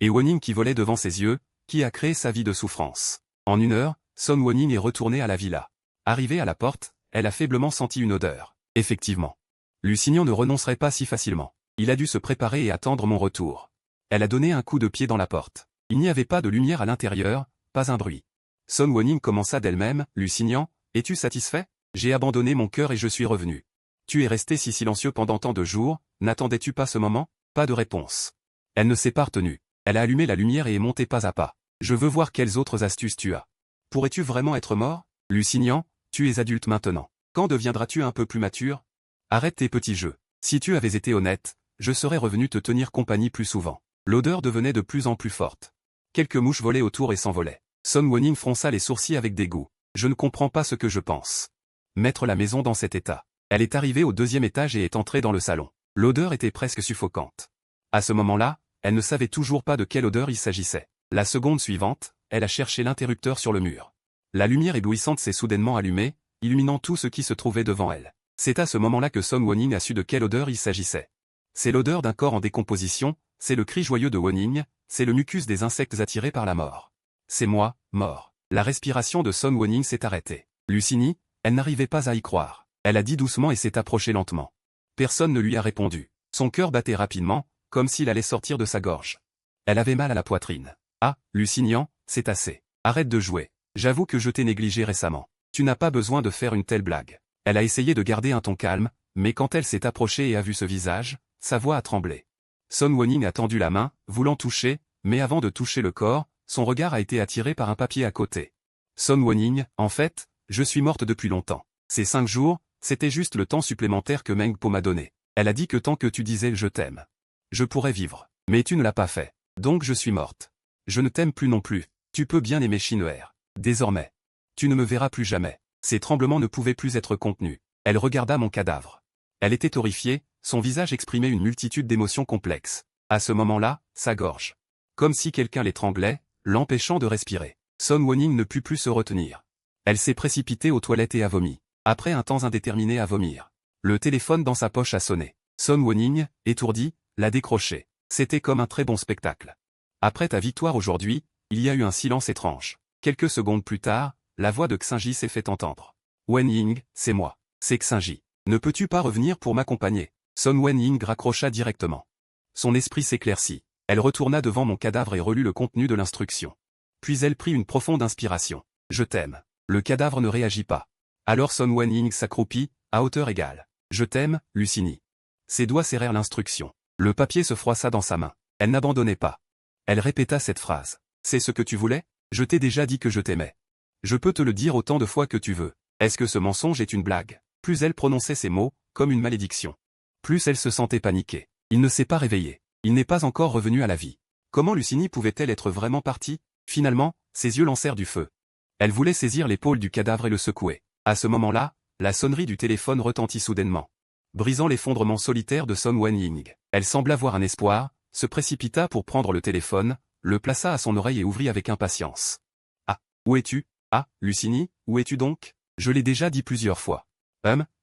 Et Woning qui volait devant ses yeux, qui a créé sa vie de souffrance. En 1 heure, Son Woning est retourné à la villa. Arrivée à la porte, elle a faiblement senti une odeur. Effectivement. Lusignan ne renoncerait pas si facilement. Il a dû se préparer et attendre mon retour. Elle a donné un coup de pied dans la porte. Il n'y avait pas de lumière à l'intérieur, pas un bruit. Son Woning commença d'elle-même, Lusignan, es-tu satisfait? J'ai abandonné mon cœur et je suis revenu. Tu es resté si silencieux pendant tant de jours, n'attendais-tu pas ce moment? Pas de réponse. Elle ne s'est pas retenue. Elle a allumé la lumière et est montée pas à pas. Je veux voir quelles autres astuces tu as. Pourrais-tu vraiment être mort? Lusignan, tu es adulte maintenant. Quand deviendras-tu un peu plus mature? Arrête tes petits jeux. Si tu avais été honnête, je serais revenu te tenir compagnie plus souvent. L'odeur devenait de plus en plus forte. Quelques mouches volaient autour et s'envolaient. Son Woning fronça les sourcils avec dégoût. Je ne comprends pas ce que je pense. Mettre la maison dans cet état. Elle est arrivée au 2e étage et est entrée dans le salon. L'odeur était presque suffocante. À ce moment-là, elle ne savait toujours pas de quelle odeur il s'agissait. La seconde suivante, elle a cherché l'interrupteur sur le mur. La lumière éblouissante s'est soudainement allumée, illuminant tout ce qui se trouvait devant elle. C'est à ce moment-là que Son Woning a su de quelle odeur il s'agissait. C'est l'odeur d'un corps en décomposition, c'est le cri joyeux de Woning, c'est le mucus des insectes attirés par la mort. C'est moi, mort. La respiration de Son Woning s'est arrêtée. Lusignan, elle n'arrivait pas à y croire. Elle a dit doucement et s'est approchée lentement. Personne ne lui a répondu. Son cœur battait rapidement, comme s'il allait sortir de sa gorge. Elle avait mal à la poitrine. Ah, Lusignan, c'est assez. Arrête de jouer. J'avoue que je t'ai négligé récemment. Tu n'as pas besoin de faire une telle blague. Elle a essayé de garder un ton calme, mais quand elle s'est approchée et a vu ce visage, sa voix a tremblé. Son Woning a tendu la main, voulant toucher, mais avant de toucher le corps, son regard a été attiré par un papier à côté. Son Woning, en fait, je suis morte depuis longtemps. Ces 5 jours, c'était juste le temps supplémentaire que Meng Po m'a donné. Elle a dit que tant que tu disais « je t'aime », je pourrais vivre. Mais tu ne l'as pas fait. Donc je suis morte. Je ne t'aime plus non plus. Tu peux bien aimer Shin'er. Désormais. Tu ne me verras plus jamais. Ses tremblements ne pouvaient plus être contenus. Elle regarda mon cadavre. Elle était horrifiée, son visage exprimait une multitude d'émotions complexes. À ce moment-là, sa gorge. Comme si quelqu'un l'étranglait, l'empêchant de respirer. Son Woning ne put plus se retenir. Elle s'est précipitée aux toilettes et a vomi. Après un temps indéterminé à vomir. Le téléphone dans sa poche a sonné. Son Woning, étourdi, l'a décroché. C'était comme un très bon spectacle. Après ta victoire aujourd'hui, il y a eu un silence étrange. Quelques secondes plus tard, la voix de Xingji s'est fait entendre. Wen-Ying, c'est moi. C'est Xingji. Ne peux-tu pas revenir pour m'accompagner? Son Wen-Ying raccrocha directement. Son esprit s'éclaircit. Elle retourna devant mon cadavre et relut le contenu de l'instruction. Puis elle prit une profonde inspiration. Je t'aime. Le cadavre ne réagit pas. Alors Son Wen-Ying s'accroupit, à hauteur égale. Je t'aime, Lucini. Ses doigts serrèrent l'instruction. Le papier se froissa dans sa main. Elle n'abandonnait pas. Elle répéta cette phrase. C'est ce que tu voulais? Je t'ai déjà dit que je t'aimais. Je peux te le dire autant de fois que tu veux. Est-ce que ce mensonge est une blague? Plus elle prononçait ces mots, comme une malédiction. Plus elle se sentait paniquée. Il ne s'est pas réveillé. Il n'est pas encore revenu à la vie. Comment Lucini pouvait-elle être vraiment partie? Finalement, ses yeux lancèrent du feu. Elle voulait saisir l'épaule du cadavre et le secouer. À ce moment-là, la sonnerie du téléphone retentit soudainement. Brisant l'effondrement solitaire de Son Wen-Ying. Elle sembla voir un espoir, se précipita pour prendre le téléphone, le plaça à son oreille et ouvrit avec impatience. Ah, où es-tu? Ah, Lucini, où es-tu donc? Je l'ai déjà dit plusieurs fois.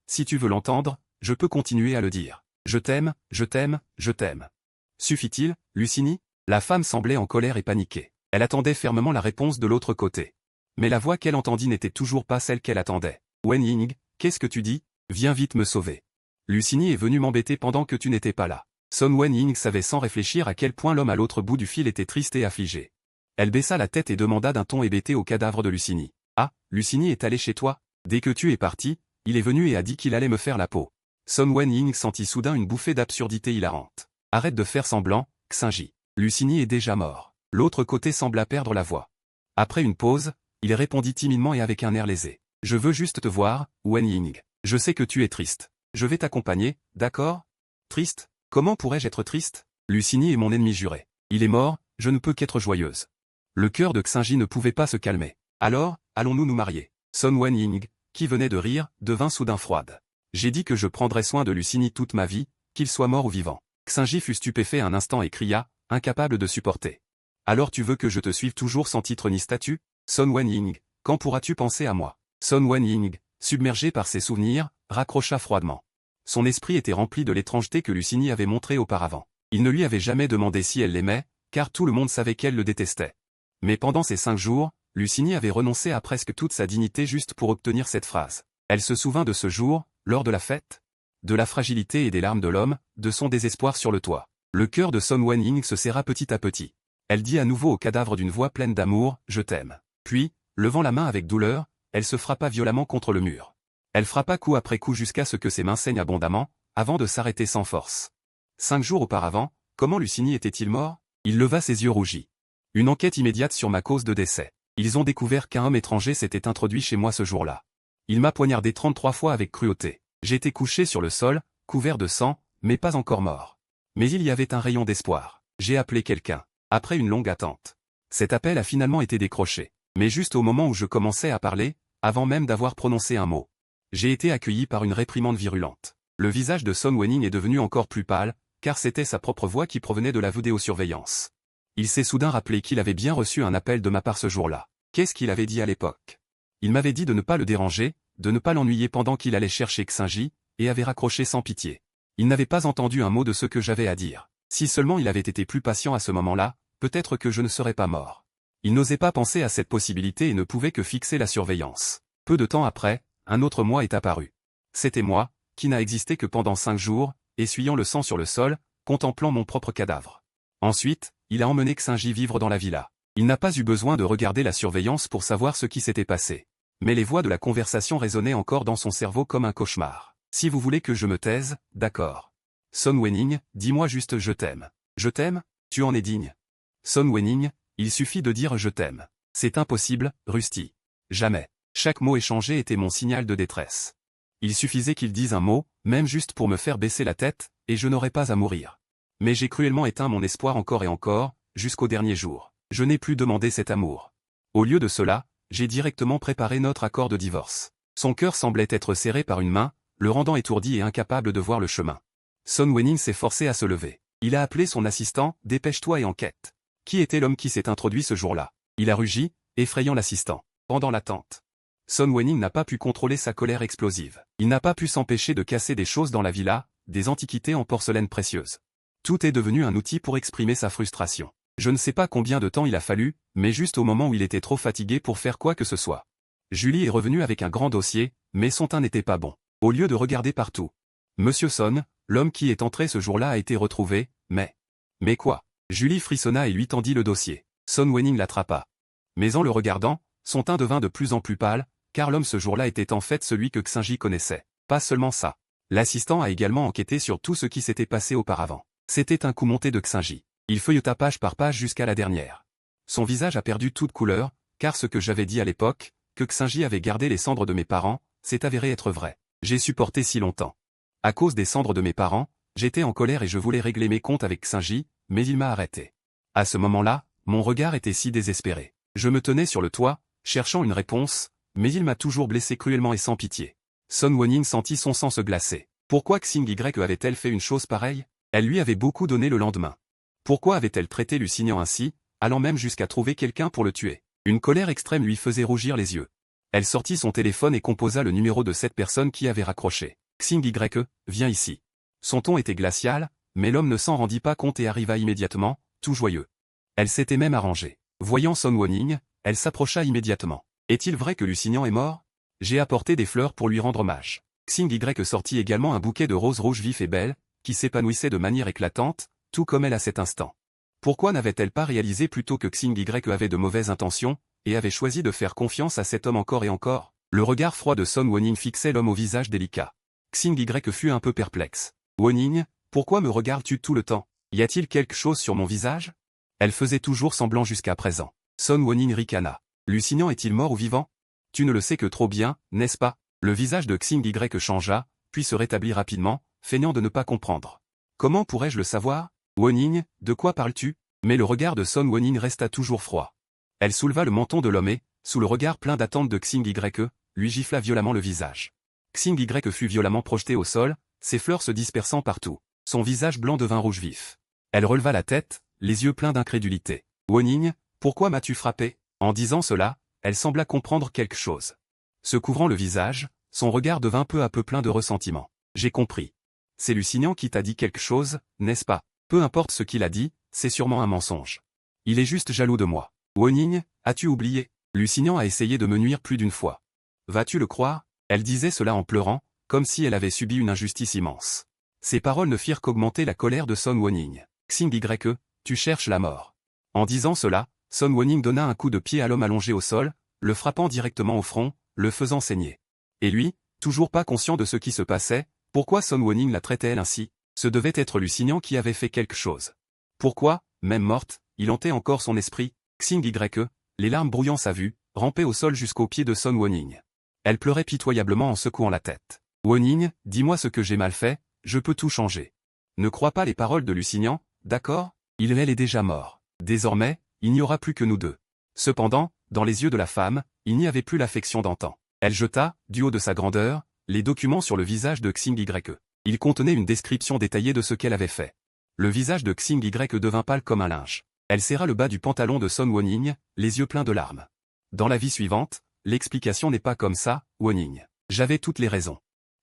Si tu veux l'entendre, je peux continuer à le dire. Je t'aime, je t'aime, je t'aime. Suffit-il, Lucini? La femme semblait en colère et paniquée. Elle attendait fermement la réponse de l'autre côté. Mais la voix qu'elle entendit n'était toujours pas celle qu'elle attendait. Wen-Ying, qu'est-ce que tu dis? Viens vite me sauver. Lucini est venu m'embêter pendant que tu n'étais pas là. Son Wen-Ying savait sans réfléchir à quel point l'homme à l'autre bout du fil était triste et affligé. Elle baissa la tête et demanda d'un ton hébété au cadavre de Lucini. Ah, Lucini est allé chez toi? Dès que tu es parti, il est venu et a dit qu'il allait me faire la peau. Son Wen-Ying sentit soudain une bouffée d'absurdité hilarante. Arrête de faire semblant, Xingji. Lucini est déjà mort. L'autre côté sembla perdre la voix. Après une pause, il répondit timidement et avec un air lésé. Je veux juste te voir, Wen-Ying. Je sais que tu es triste. Je vais t'accompagner, d'accord? Triste? Comment pourrais-je être triste? Lucini est mon ennemi juré. Il est mort, je ne peux qu'être joyeuse. Le cœur de Xingji ne pouvait pas se calmer. Alors, allons-nous nous marier? Son Wen-Ying, qui venait de rire, devint soudain froide. J'ai dit que je prendrais soin de Lucini toute ma vie, qu'il soit mort ou vivant. Xingji fut stupéfait un instant et cria, incapable de supporter. Alors tu veux que je te suive toujours sans titre ni statut? Son Wen-Ying, quand pourras-tu penser à moi? Son Wen-Ying, submergé par ses souvenirs, raccrocha froidement. Son esprit était rempli de l'étrangeté que Lucini avait montrée auparavant. Il ne lui avait jamais demandé si elle l'aimait, car tout le monde savait qu'elle le détestait. Mais pendant ces 5 jours, Lucini avait renoncé à presque toute sa dignité juste pour obtenir cette phrase. Elle se souvint de ce jour, lors de la fête. De la fragilité et des larmes de l'homme, de son désespoir sur le toit. Le cœur de Son Wen-Ying se serra petit à petit. Elle dit à nouveau au cadavre d'une voix pleine d'amour, je t'aime. Puis, levant la main avec douleur, elle se frappa violemment contre le mur. Elle frappa coup après coup jusqu'à ce que ses mains saignent abondamment, avant de s'arrêter sans force. 5 jours auparavant, comment Lucini était-il mort? Il leva ses yeux rougis. Une enquête immédiate sur ma cause de décès. Ils ont découvert qu'un homme étranger s'était introduit chez moi ce jour-là. Il m'a poignardé 33 fois avec cruauté. J'étais couché sur le sol, couvert de sang, mais pas encore mort. Mais il y avait un rayon d'espoir. J'ai appelé quelqu'un. Après une longue attente. Cet appel a finalement été décroché. Mais juste au moment où je commençais à parler, avant même d'avoir prononcé un mot. J'ai été accueilli par une réprimande virulente. Le visage de Son Wen-Ying est devenu encore plus pâle, car c'était sa propre voix qui provenait de la vidéosurveillance. Il s'est soudain rappelé qu'il avait bien reçu un appel de ma part ce jour-là. Qu'est-ce qu'il avait dit à l'époque? Il m'avait dit de ne pas le déranger, de ne pas l'ennuyer pendant qu'il allait chercher Xingji, et avait raccroché sans pitié. Il n'avait pas entendu un mot de ce que j'avais à dire. Si seulement il avait été plus patient à ce moment-là, peut-être que je ne serais pas mort. Il n'osait pas penser à cette possibilité et ne pouvait que fixer la surveillance. Peu de temps après, un autre moi est apparu. C'était moi, qui n'a existé que pendant 5 jours, essuyant le sang sur le sol, contemplant mon propre cadavre. Ensuite, il a emmené Xingji vivre dans la villa. Il n'a pas eu besoin de regarder la surveillance pour savoir ce qui s'était passé. Mais les voix de la conversation résonnaient encore dans son cerveau comme un cauchemar. Si vous voulez que je me taise, d'accord. Son Wen-Ying, dis-moi juste je t'aime. Je t'aime? Tu en es digne. Son Wen-Ying, il suffit de dire je t'aime. C'est impossible, Rusty. Jamais. Chaque mot échangé était mon signal de détresse. Il suffisait qu'il dise un mot, même juste pour me faire baisser la tête, et je n'aurais pas à mourir. Mais j'ai cruellement éteint mon espoir encore et encore, jusqu'au dernier jour. Je n'ai plus demandé cet amour. Au lieu de cela, j'ai directement préparé notre accord de divorce. Son cœur semblait être serré par une main, le rendant étourdi et incapable de voir le chemin. Son Wenning s'est forcé à se lever. Il a appelé son assistant, dépêche-toi et enquête. Qui était l'homme qui s'est introduit ce jour-là? Il a rugi, effrayant l'assistant. Pendant l'attente, Son Wenning n'a pas pu contrôler sa colère explosive. Il n'a pas pu s'empêcher de casser des choses dans la villa, des antiquités en porcelaine précieuse. Tout est devenu un outil pour exprimer sa frustration. Je ne sais pas combien de temps il a fallu, mais juste au moment où il était trop fatigué pour faire quoi que ce soit. Julie est revenue avec un grand dossier, mais son teint n'était pas bon. Au lieu de regarder partout. Monsieur Son, l'homme qui est entré ce jour-là a été retrouvé, mais... Mais quoi? Julie frissonna et lui tendit le dossier. Son Wenning l'attrapa. Mais en le regardant, son teint devint de plus en plus pâle, car l'homme ce jour-là était en fait celui que Xingji connaissait. Pas seulement ça. L'assistant a également enquêté sur tout ce qui s'était passé auparavant. C'était un coup monté de Xingji. Il feuilleta page par page jusqu'à la dernière. Son visage a perdu toute couleur, car ce que j'avais dit à l'époque, que Xingji avait gardé les cendres de mes parents, s'est avéré être vrai. J'ai supporté si longtemps. À cause des cendres de mes parents, j'étais en colère et je voulais régler mes comptes avec Xingji, mais il m'a arrêté. À ce moment-là, mon regard était si désespéré. Je me tenais sur le toit, cherchant une réponse, mais il m'a toujours blessé cruellement et sans pitié. Son Wenning sentit son sang se glacer. Pourquoi Xingyi avait-elle fait une chose pareille? Elle lui avait beaucoup donné le lendemain. Pourquoi avait-elle traité Lusignan ainsi, allant même jusqu'à trouver quelqu'un pour le tuer? Une colère extrême lui faisait rougir les yeux. Elle sortit son téléphone et composa le numéro de cette personne qui avait raccroché. Xingyi, viens ici. Son ton était glacial, mais l'homme ne s'en rendit pas compte et arriva immédiatement, tout joyeux. Elle s'était même arrangée. Voyant Son Wenning, elle s'approcha immédiatement. Est-il vrai que Lusignan est mort? J'ai apporté des fleurs pour lui rendre hommage. Xingyi sortit également un bouquet de roses rouges vifs et belles, qui s'épanouissaient de manière éclatante, tout comme elle à cet instant. Pourquoi n'avait-elle pas réalisé plutôt que Xingyi avait de mauvaises intentions, et avait choisi de faire confiance à cet homme encore et encore? Le regard froid de Son Wenning fixait l'homme au visage délicat. Xingyi fut un peu perplexe. Wenning, pourquoi me regardes-tu tout le temps? Y a-t-il quelque chose sur mon visage? Elle faisait toujours semblant jusqu'à présent. Son Wenning ricana. Lusignan est-il mort ou vivant? Tu ne le sais que trop bien, n'est-ce pas? Le visage de Xingyi changea, puis se rétablit rapidement, feignant de ne pas comprendre. Comment pourrais-je le savoir? Wenning, de quoi parles-tu? Mais le regard de Son Wenning resta toujours froid. Elle souleva le menton de l'homme et, sous le regard plein d'attente de Xingyi, lui gifla violemment le visage. Xingyi fut violemment projeté au sol, ses fleurs se dispersant partout. Son visage blanc devint rouge vif. Elle releva la tête, les yeux pleins d'incrédulité. Wenning, pourquoi m'as-tu frappé? En disant cela, elle sembla comprendre quelque chose. Se couvrant le visage, son regard devint peu à peu plein de ressentiment. J'ai compris. C'est Lusignan qui t'a dit quelque chose, n'est-ce pas? Peu importe ce qu'il a dit, c'est sûrement un mensonge. Il est juste jaloux de moi. Wenning, as-tu oublié? Lusignan a essayé de me nuire plus d'une fois. Vas-tu le croire? Elle disait cela en pleurant, comme si elle avait subi une injustice immense. Ces paroles ne firent qu'augmenter la colère de Son Wenning. Xingyi, tu cherches la mort. En disant cela, Son Wenning donna un coup de pied à l'homme allongé au sol, le frappant directement au front, le faisant saigner. Et lui, toujours pas conscient de ce qui se passait, pourquoi Son Wenning la traitait-elle ainsi? Ce devait être Lusignan qui avait fait quelque chose. Pourquoi, même morte, il hantait encore son esprit? Xingyi, les larmes brouillant sa vue, rampait au sol jusqu'aux pieds de Son Wenning. Elle pleurait pitoyablement en secouant la tête. Wenning, dis-moi ce que j'ai mal fait, je peux tout changer. Ne crois pas les paroles de Lusignan, d'accord? Elle est déjà mort. Désormais, il n'y aura plus que nous deux. Cependant, dans les yeux de la femme, il n'y avait plus l'affection d'antan. Elle jeta, du haut de sa grandeur, les documents sur le visage de Xingyi. Ils contenaient une description détaillée de ce qu'elle avait fait. Le visage de Xingyi devint pâle comme un linge. Elle serra le bas du pantalon de Son Wenning, les yeux pleins de larmes. Dans la vie suivante, l'explication n'est pas comme ça, Wenning. J'avais toutes les raisons.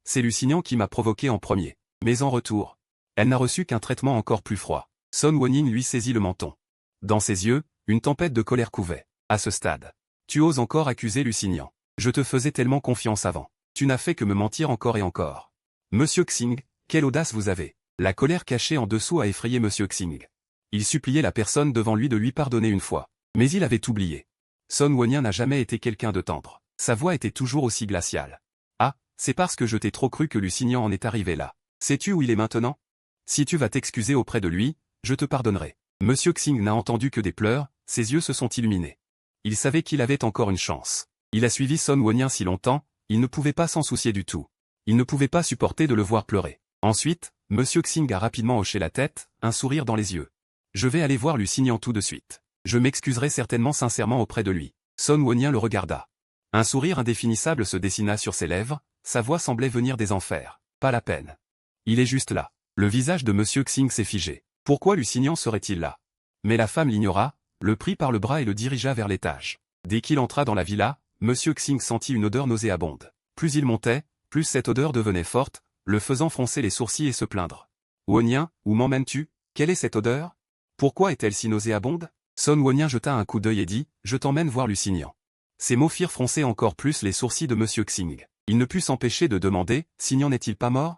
C'est Lusignan qui m'a provoqué en premier. Mais en retour, elle n'a reçu qu'un traitement encore plus froid. Son Wenning lui saisit le menton. Dans ses yeux, une tempête de colère couvait. À ce stade, tu oses encore accuser Lusignan. Je te faisais tellement confiance avant. Tu n'as fait que me mentir encore et encore. Monsieur Xing, quelle audace vous avez. La colère cachée en dessous a effrayé Monsieur Xing. Il suppliait la personne devant lui de lui pardonner une fois. Mais il avait oublié. Son Wenning n'a jamais été quelqu'un de tendre. Sa voix était toujours aussi glaciale. Ah, c'est parce que je t'ai trop cru que Lusignan en est arrivé là. Sais-tu où il est maintenant? Si tu vas t'excuser auprès de lui, je te pardonnerai. Monsieur Xing n'a entendu que des pleurs, ses yeux se sont illuminés. Il savait qu'il avait encore une chance. Il a suivi Son Wenning si longtemps, il ne pouvait pas s'en soucier du tout. Il ne pouvait pas supporter de le voir pleurer. Ensuite, Monsieur Xing a rapidement hoché la tête, un sourire dans les yeux. Je vais aller voir Lusignan tout de suite. Je m'excuserai certainement sincèrement auprès de lui. Son Wonien le regarda. Un sourire indéfinissable se dessina sur ses lèvres, sa voix semblait venir des enfers. Pas la peine. Il est juste là. Le visage de Monsieur Xing s'est figé. Pourquoi Lusignan serait-il là? Mais la femme l'ignora, le prit par le bras et le dirigea vers l'étage. Dès qu'il entra dans la villa, Monsieur Xing sentit une odeur nauséabonde. Plus il montait, plus cette odeur devenait forte, le faisant froncer les sourcils et se plaindre. Wonien, où m'emmènes-tu? Quelle est cette odeur? Pourquoi est-elle si nauséabonde? Son Wonien jeta un coup d'œil et dit, je t'emmène voir Lusignan. Ces mots firent froncer encore plus les sourcils de Monsieur Xing. Il ne put s'empêcher de demander, Signan n'est-il pas mort?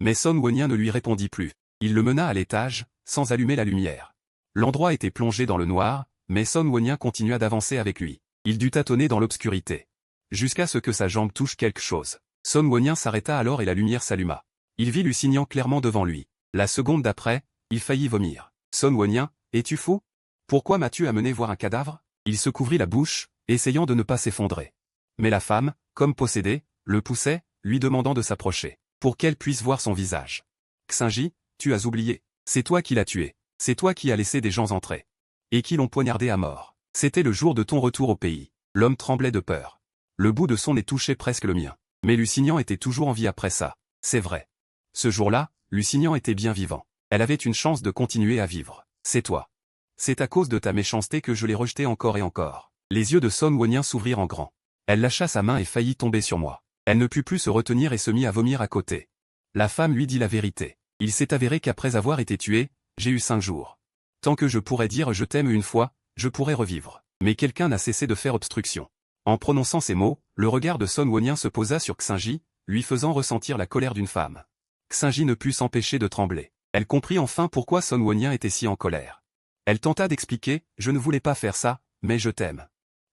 Mais Son Wonien ne lui répondit plus. Il le mena à l'étage, sans allumer la lumière. L'endroit était plongé dans le noir, mais Son Wonien continua d'avancer avec lui. Il dut tâtonner dans l'obscurité. Jusqu'à ce que sa jambe touche quelque chose. Son Wonien s'arrêta alors et la lumière s'alluma. Il vit Lusignan clairement devant lui. La seconde d'après, il faillit vomir. Son Wonien, es-tu fou? Pourquoi m'as-tu amené voir un cadavre? Il se couvrit la bouche, essayant de ne pas s'effondrer. Mais la femme, comme possédée, le poussait, lui demandant de s'approcher, pour qu'elle puisse voir son visage. Xingji, tu as oublié. C'est toi qui l'as tué. C'est toi qui as laissé des gens entrer. Et qui l'ont poignardé à mort. C'était le jour de ton retour au pays. L'homme tremblait de peur. Le bout de son nez touchait presque le mien. Mais Lusignan était toujours en vie après ça. C'est vrai. Ce jour-là, Lusignan était bien vivant. Elle avait une chance de continuer à vivre. C'est toi. C'est à cause de ta méchanceté que je l'ai rejeté encore et encore. Les yeux de Son Wonien s'ouvrirent en grand. Elle lâcha sa main et faillit tomber sur moi. Elle ne put plus se retenir et se mit à vomir à côté. La femme lui dit la vérité. Il s'est avéré qu'après avoir été tué, j'ai eu 5 jours. Tant que je pourrais dire je t'aime une fois, je pourrais revivre. Mais quelqu'un n'a cessé de faire obstruction. En prononçant ces mots, le regard de Son Wonien se posa sur Xingji, lui faisant ressentir la colère d'une femme. Xingji ne put s'empêcher de trembler. Elle comprit enfin pourquoi Son Wonien était si en colère. Elle tenta d'expliquer, je ne voulais pas faire ça, mais je t'aime.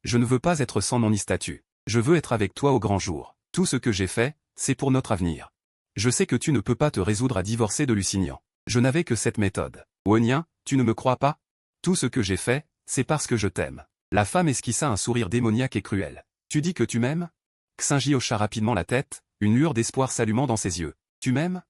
Je ne veux pas être sans nom ni statut. Je veux être avec toi au grand jour. Tout ce que j'ai fait, c'est pour notre avenir. Je sais que tu ne peux pas te résoudre à divorcer de Lusignan. Je n'avais que cette méthode. Wonien, tu ne me crois pas? Tout ce que j'ai fait, c'est parce que je t'aime. La femme esquissa un sourire démoniaque et cruel. Tu dis que tu m'aimes? Xingji hocha rapidement la tête, une lueur d'espoir s'allumant dans ses yeux. Tu m'aimes?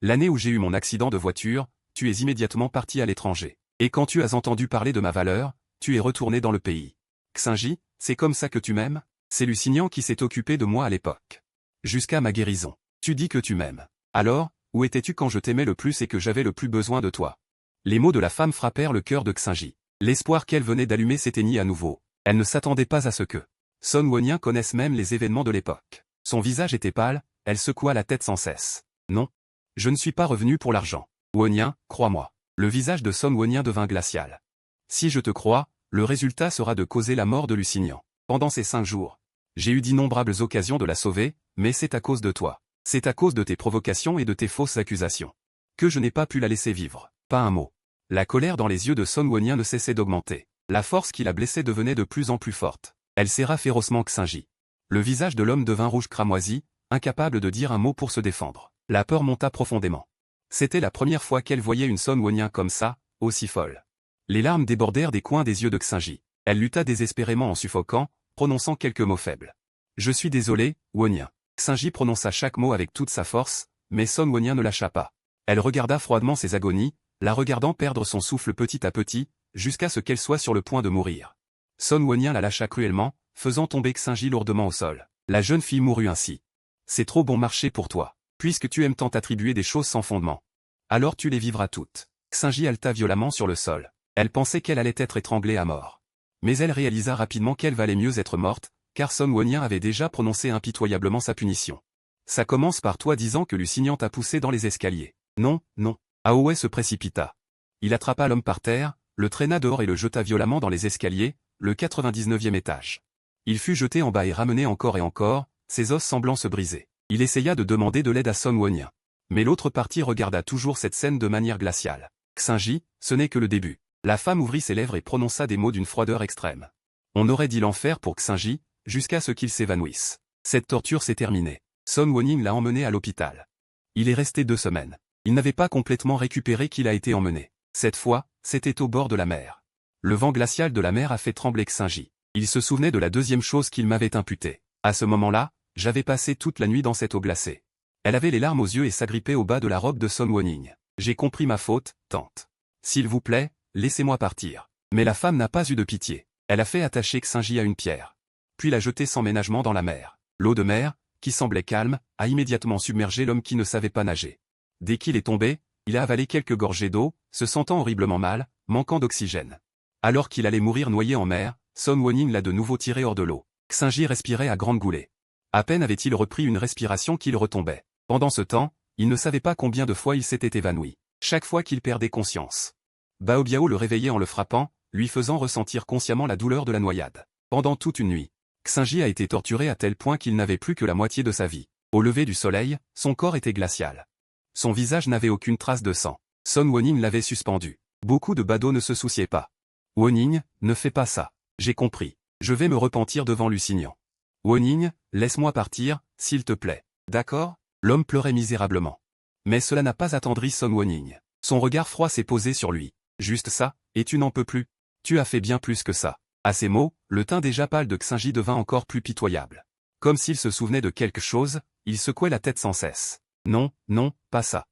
L'année où j'ai eu mon accident de voiture, tu es immédiatement parti à l'étranger. Et quand tu as entendu parler de ma valeur, tu es retourné dans le pays. Xingji, c'est comme ça que tu m'aimes? C'est Lusignan qui s'est occupé de moi à l'époque. Jusqu'à ma guérison. Tu dis que tu m'aimes. Alors, où étais-tu quand je t'aimais le plus et que j'avais le plus besoin de toi? Les mots de la femme frappèrent le cœur de Xingji. L'espoir qu'elle venait d'allumer s'éteignit à nouveau. Elle ne s'attendait pas à ce que Son Wonien connaisse même les événements de l'époque. Son visage était pâle, elle secoua la tête sans cesse. Non. Je ne suis pas revenu pour l'argent. Wonien, crois-moi. Le visage de Son Wonien devint glacial. Si je te crois, le résultat sera de causer la mort de Lusignan. Pendant ces 5 jours, j'ai eu d'innombrables occasions de la sauver, mais c'est à cause de toi. C'est à cause de tes provocations et de tes fausses accusations. Que je n'ai pas pu la laisser vivre. Pas un mot. La colère dans les yeux de Son Wonien ne cessait d'augmenter. La force qui la blessait devenait de plus en plus forte. Elle serra férocement Xingji. Le visage de l'homme devint rouge cramoisi, incapable de dire un mot pour se défendre. La peur monta profondément. C'était la première fois qu'elle voyait une Son Wonien comme ça, aussi folle. Les larmes débordèrent des coins des yeux de Xingji. Elle lutta désespérément en suffoquant, prononçant quelques mots faibles. Je suis désolé, Wonien. Xingji prononça chaque mot avec toute sa force, mais Son Wonien ne lâcha pas. Elle regarda froidement ses agonies, la regardant perdre son souffle petit à petit, jusqu'à ce qu'elle soit sur le point de mourir. Son Wonien la lâcha cruellement, faisant tomber Xingji lourdement au sol. La jeune fille mourut ainsi. C'est trop bon marché pour toi. Puisque tu aimes tant attribuer des choses sans fondement. Alors tu les vivras toutes. Xingji haleta violemment sur le sol. Elle pensait qu'elle allait être étranglée à mort. Mais elle réalisa rapidement qu'elle valait mieux être morte, car Son Wonien avait déjà prononcé impitoyablement sa punition. Ça commence par toi disant que Lusignan t'a poussé dans les escaliers. Non, non. Aowe se précipita. Il attrapa l'homme par terre, le traîna dehors et le jeta violemment dans les escaliers, le 99e étage. Il fut jeté en bas et ramené encore et encore, ses os semblant se briser. Il essaya de demander de l'aide à Son Wonien. Mais l'autre partie regarda toujours cette scène de manière glaciale. Xingji, ce n'est que le début. La femme ouvrit ses lèvres et prononça des mots d'une froideur extrême. On aurait dit l'enfer pour Xingji, jusqu'à ce qu'il s'évanouisse. Cette torture s'est terminée. Son Wonien l'a emmené à l'hôpital. Il est resté 2 semaines. Il n'avait pas complètement récupéré qu'il a été emmené. Cette fois, c'était au bord de la mer. Le vent glacial de la mer a fait trembler Xingji. Il se souvenait de la deuxième chose qu'il m'avait imputée. À ce moment-là, j'avais passé toute la nuit dans cette eau glacée. Elle avait les larmes aux yeux et s'agrippait au bas de la robe de Son Wonien. J'ai compris ma faute, tante. S'il vous plaît, laissez-moi partir. Mais la femme n'a pas eu de pitié. Elle a fait attacher Xingji à une pierre. Puis l'a jeté sans ménagement dans la mer. L'eau de mer, qui semblait calme, a immédiatement submergé l'homme qui ne savait pas nager. Dès qu'il est tombé, il a avalé quelques gorgées d'eau, se sentant horriblement mal, manquant d'oxygène. Alors qu'il allait mourir noyé en mer, Sun Woning l'a de nouveau tiré hors de l'eau. Xingji respirait à grandes goulées. À peine avait-il repris une respiration qu'il retombait. Pendant ce temps, il ne savait pas combien de fois il s'était évanoui. Chaque fois qu'il perdait conscience. Bao Biao le réveillait en le frappant, lui faisant ressentir consciemment la douleur de la noyade. Pendant toute une nuit, Xingji a été torturé à tel point qu'il n'avait plus que la moitié de sa vie. Au lever du soleil, son corps était glacial. Son visage n'avait aucune trace de sang. Sun Woning l'avait suspendu. Beaucoup de badauds ne se souciaient pas. Woning, ne fais pas ça. J'ai compris. Je vais me repentir devant Lusignan. Woning, laisse-moi partir, s'il te plaît. D'accord? L'homme pleurait misérablement. Mais cela n'a pas attendri Sun Woning. Son regard froid s'est posé sur lui. Juste ça, et tu n'en peux plus. Tu as fait bien plus que ça. À ces mots, le teint déjà pâle de Xingji devint encore plus pitoyable. Comme s'il se souvenait de quelque chose, il secouait la tête sans cesse. Non, non, pas ça.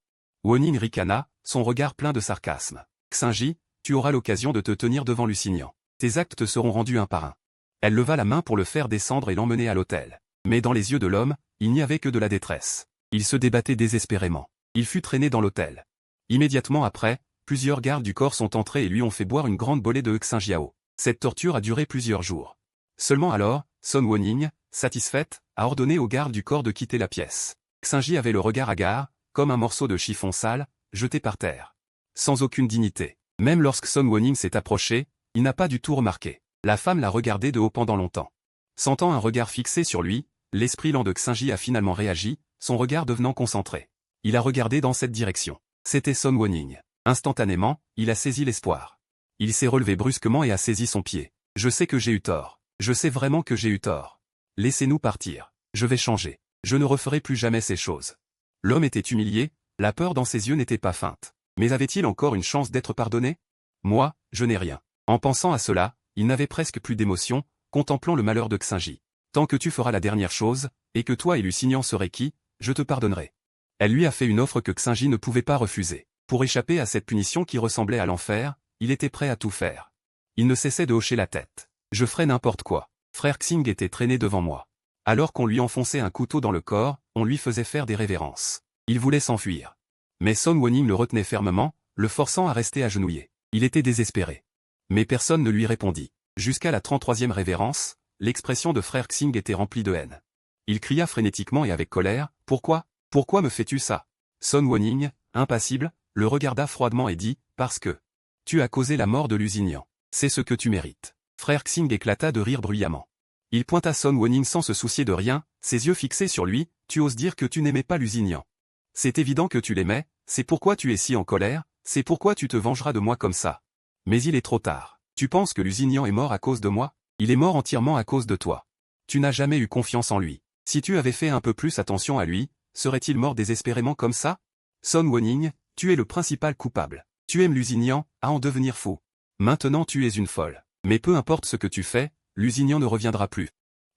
Woning ricana, son regard plein de sarcasme. Xingji, tu auras l'occasion de te tenir devant Lusignan. Tes actes te seront rendus un par un. Elle leva la main pour le faire descendre et l'emmener à l'hôtel. Mais dans les yeux de l'homme, il n'y avait que de la détresse. Il se débattait désespérément. Il fut traîné dans l'hôtel. Immédiatement après, plusieurs gardes du corps sont entrés et lui ont fait boire une grande bolée de Xinjiao. Cette torture a duré plusieurs jours. Seulement alors, Sun Woning, satisfaite, a ordonné aux gardes du corps de quitter la pièce. Xingji avait le regard hagard, comme un morceau de chiffon sale, jeté par terre. Sans aucune dignité. Même lorsque Sun Woning s'est approché, il n'a pas du tout remarqué. La femme l'a regardé de haut pendant longtemps. Sentant un regard fixé sur lui, l'esprit lent de Xingji a finalement réagi, son regard devenant concentré. Il a regardé dans cette direction. C'était Sun Woning. Instantanément, il a saisi l'espoir. Il s'est relevé brusquement et a saisi son pied. Je sais que j'ai eu tort. Je sais vraiment que j'ai eu tort. Laissez-nous partir. Je vais changer. Je ne referai plus jamais ces choses. L'homme était humilié, la peur dans ses yeux n'était pas feinte. Mais avait-il encore une chance d'être pardonné? Moi, je n'ai rien. En pensant à cela, il n'avait presque plus d'émotion, contemplant le malheur de Xingji. Tant que tu feras la dernière chose, et que toi et Lusignan serez qui, je te pardonnerai. Elle lui a fait une offre que Xingji ne pouvait pas refuser. Pour échapper à cette punition qui ressemblait à l'enfer, il était prêt à tout faire. Il ne cessait de hocher la tête. Je ferai n'importe quoi. Frère Xing était traîné devant moi. Alors qu'on lui enfonçait un couteau dans le corps, on lui faisait faire des révérences. Il voulait s'enfuir. Mais Sun Woning le retenait fermement, le forçant à rester agenouillé. Il était désespéré. Mais personne ne lui répondit. Jusqu'à la 33e révérence, l'expression de frère Xing était remplie de haine. Il cria frénétiquement et avec colère, « Pourquoi? Pourquoi me fais-tu ça ?» Sun Woning, impassible, le regarda froidement et dit, « Parce que tu as causé la mort de Lusignan. C'est ce que tu mérites. » Frère Xing éclata de rire bruyamment. Il pointa Sun Woning sans se soucier de rien, ses yeux fixés sur lui, « Tu oses dire que tu n'aimais pas Lusignan. C'est évident que tu l'aimais, c'est pourquoi tu es si en colère, c'est pourquoi tu te vengeras de moi comme ça. Mais il est trop tard. Tu penses que Lusignan est mort à cause de moi? Il est mort entièrement à cause de toi. Tu n'as jamais eu confiance en lui. Si tu avais fait un peu plus attention à lui, serait-il mort désespérément comme ça? Sun Woning, tu es le principal coupable. Tu aimes Lusignan, à en devenir fou. Maintenant tu es une folle. Mais peu importe ce que tu fais, Lusignan ne reviendra plus.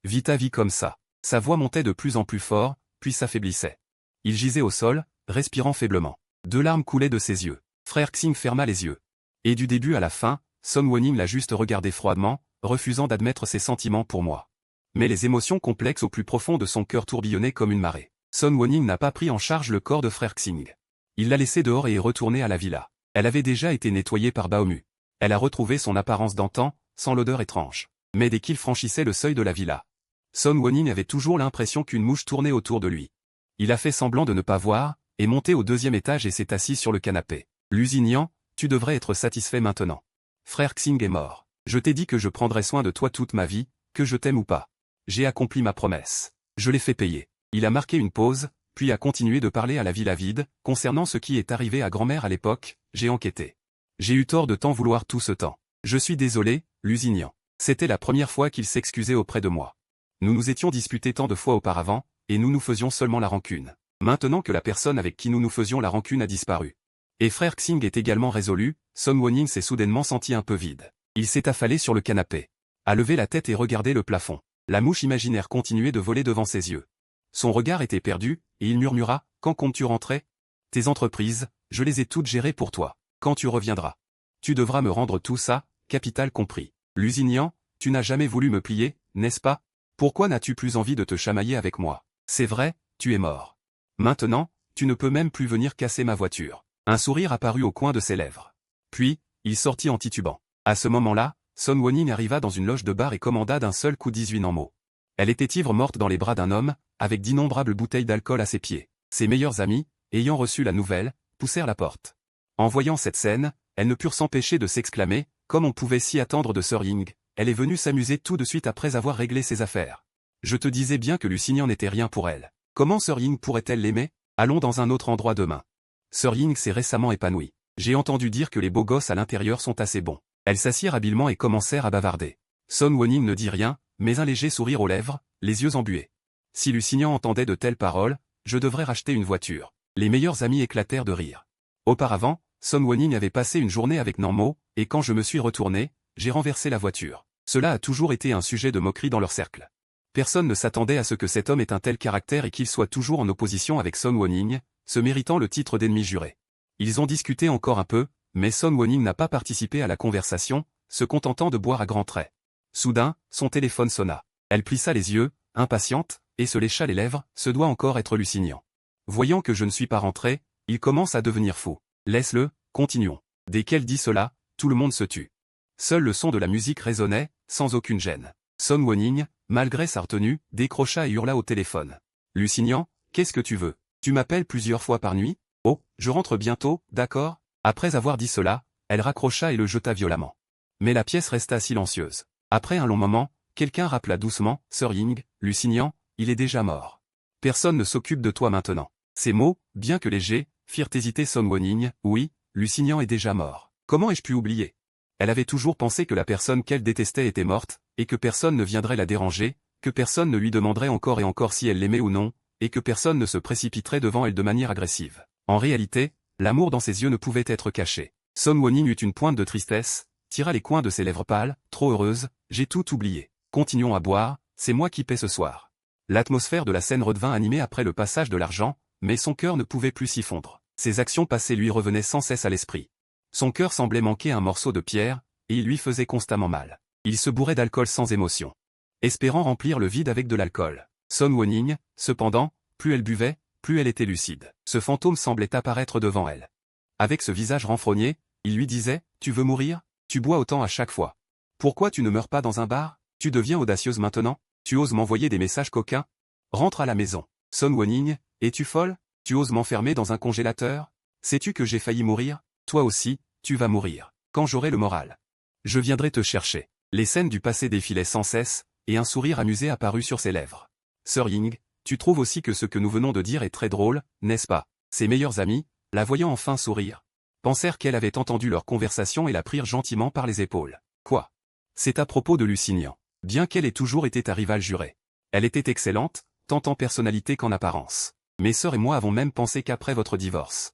Vis ta vie comme ça. Sa voix montait de plus en plus fort, puis s'affaiblissait. Il gisait au sol, respirant faiblement. 2 larmes coulaient de ses yeux. Frère Xing ferma les yeux. Et du début à la fin, Sun Woning l'a juste regardé froidement, refusant d'admettre ses sentiments pour moi. Mais les émotions complexes au plus profond de son cœur tourbillonnaient comme une marée. Sun Woning n'a pas pris en charge le corps de frère Xing. Il l'a laissé dehors et est retourné à la villa. Elle avait déjà été nettoyée par Baomu. Elle a retrouvé son apparence d'antan, sans l'odeur étrange. Mais dès qu'il franchissait le seuil de la villa, Sun Woning avait toujours l'impression qu'une mouche tournait autour de lui. Il a fait semblant de ne pas voir, est monté au 2e étage et s'est assis sur le canapé. Lusignan, tu devrais être satisfait maintenant. Frère Xing est mort. Je t'ai dit que je prendrais soin de toi toute ma vie, que je t'aime ou pas. J'ai accompli ma promesse. Je l'ai fait payer. Il a marqué une pause, puis a continué de parler à la villa vide. Concernant ce qui est arrivé à grand-mère à l'époque, j'ai enquêté. J'ai eu tort de t'en vouloir tout ce temps. Je suis désolé, Lusignan. C'était la première fois qu'il s'excusait auprès de moi. Nous nous étions disputés tant de fois auparavant, et nous nous faisions seulement la rancune. Maintenant que la personne avec qui nous nous faisions la rancune a disparu. Et frère Xing est également résolu, Sun Woning s'est soudainement senti un peu vide. Il s'est affalé sur le canapé. A levé la tête et regardé le plafond. La mouche imaginaire continuait de voler devant ses yeux. Son regard était perdu, et il murmura, « Quand comptes-tu rentrer? Tes entreprises, je les ai toutes gérées pour toi. Quand tu reviendras? Tu devras me rendre tout ça, capital compris. Lusignan, Tu n'as jamais voulu me plier, n'est-ce pas? Pourquoi n'as-tu plus envie de te chamailler avec moi? C'est vrai, tu es mort. Maintenant, tu ne peux même plus venir casser ma voiture. Un sourire apparut au coin de ses lèvres. Puis, il sortit en titubant. À ce moment-là, Son Woning arriva dans une loge de bar et commanda d'un seul coup 18 Nanmo. Elle était ivre morte dans les bras d'un homme, avec d'innombrables bouteilles d'alcool à ses pieds. Ses meilleurs amis, ayant reçu la nouvelle, poussèrent la porte. En voyant cette scène, elles ne purent s'empêcher de s'exclamer, comme on pouvait s'y attendre de Sir Ying, elle est venue s'amuser tout de suite après avoir réglé ses affaires. Je te disais bien que Lusignan n'était rien pour elle. Comment Sir Ying pourrait-elle l'aimer? Allons dans un autre endroit demain. Sir Ying s'est récemment épanoui. J'ai entendu dire que les beaux gosses à l'intérieur sont assez bons. Elles s'assirent habilement et commencèrent à bavarder. Son Woning ne dit rien, mais un léger sourire aux lèvres, les yeux embués. Si Lusignan entendait de telles paroles, je devrais racheter une voiture. Les meilleurs amis éclatèrent de rire. Auparavant, Son Woning avait passé une journée avec Nanmo, et quand je me suis retourné, j'ai renversé la voiture. Cela a toujours été un sujet de moquerie dans leur cercle. Personne ne s'attendait à ce que cet homme ait un tel caractère et qu'il soit toujours en opposition avec Son Woning, se méritant le titre d'ennemi juré. Ils ont discuté encore un peu, mais Son Woning n'a pas participé à la conversation, se contentant de boire à grands traits. Soudain, son téléphone sonna. Elle plissa les yeux, impatiente, et se lécha les lèvres, ce doit encore être Lusignan. Voyant que je ne suis pas rentré, il commence à devenir fou. Laisse-le, continuons. Dès qu'elle dit cela, tout le monde se tut. Seul le son de la musique résonnait, sans aucune gêne. Son Woning, malgré sa retenue, décrocha et hurla au téléphone. Lusignan, qu'est-ce que tu veux? Tu m'appelles plusieurs fois par nuit? Oh, je rentre bientôt, d'accord? Après avoir dit cela, elle raccrocha et le jeta violemment. Mais la pièce resta silencieuse. Après un long moment, quelqu'un rappela doucement, Sir Ying, Lusignan, il est déjà mort. Personne ne s'occupe de toi maintenant. Ces mots, bien que légers, firent hésiter Son Woning. Oui, Lusignan est déjà mort. Comment ai-je pu oublier? Elle avait toujours pensé que la personne qu'elle détestait était morte, et que personne ne viendrait la déranger, que personne ne lui demanderait encore et encore si elle l'aimait ou non, et que personne ne se précipiterait devant elle de manière agressive. En réalité, l'amour dans ses yeux ne pouvait être caché. Son Woning eut une pointe de tristesse, tira les coins de ses lèvres pâles, trop heureuse, j'ai tout oublié. Continuons à boire, c'est moi qui paie ce soir. L'atmosphère de la scène redevint animée après le passage de l'argent, mais son cœur ne pouvait plus s'y fondre. Ses actions passées lui revenaient sans cesse à l'esprit. Son cœur semblait manquer un morceau de pierre, et il lui faisait constamment mal. Il se bourrait d'alcool sans émotion, espérant remplir le vide avec de l'alcool. Son Woning, cependant, plus elle buvait, plus elle était lucide. Ce fantôme semblait apparaître devant elle. Avec ce visage renfrogné, il lui disait, « Tu veux mourir? Tu bois autant à chaque fois. Pourquoi tu ne meurs pas dans un bar? Tu deviens audacieuse maintenant? Tu oses m'envoyer des messages coquins? Rentre à la maison. Son Woning, es-tu folle? Tu oses m'enfermer dans un congélateur? Sais-tu que j'ai failli mourir? Toi aussi, tu vas mourir. Quand j'aurai le moral, je viendrai te chercher. » Les scènes du passé défilaient sans cesse, et un sourire amusé apparut sur ses lèvres. Sir Ying, tu trouves aussi que ce que nous venons de dire est très drôle, n'est-ce pas? Ses meilleurs amis, la voyant enfin sourire, pensèrent qu'elle avait entendu leur conversation et la prirent gentiment par les épaules. Quoi? C'est à propos de Lusignan. Bien qu'elle ait toujours été ta rivale jurée. Elle était excellente, tant en personnalité qu'en apparence. Mes sœurs et moi avons même pensé qu'après votre divorce,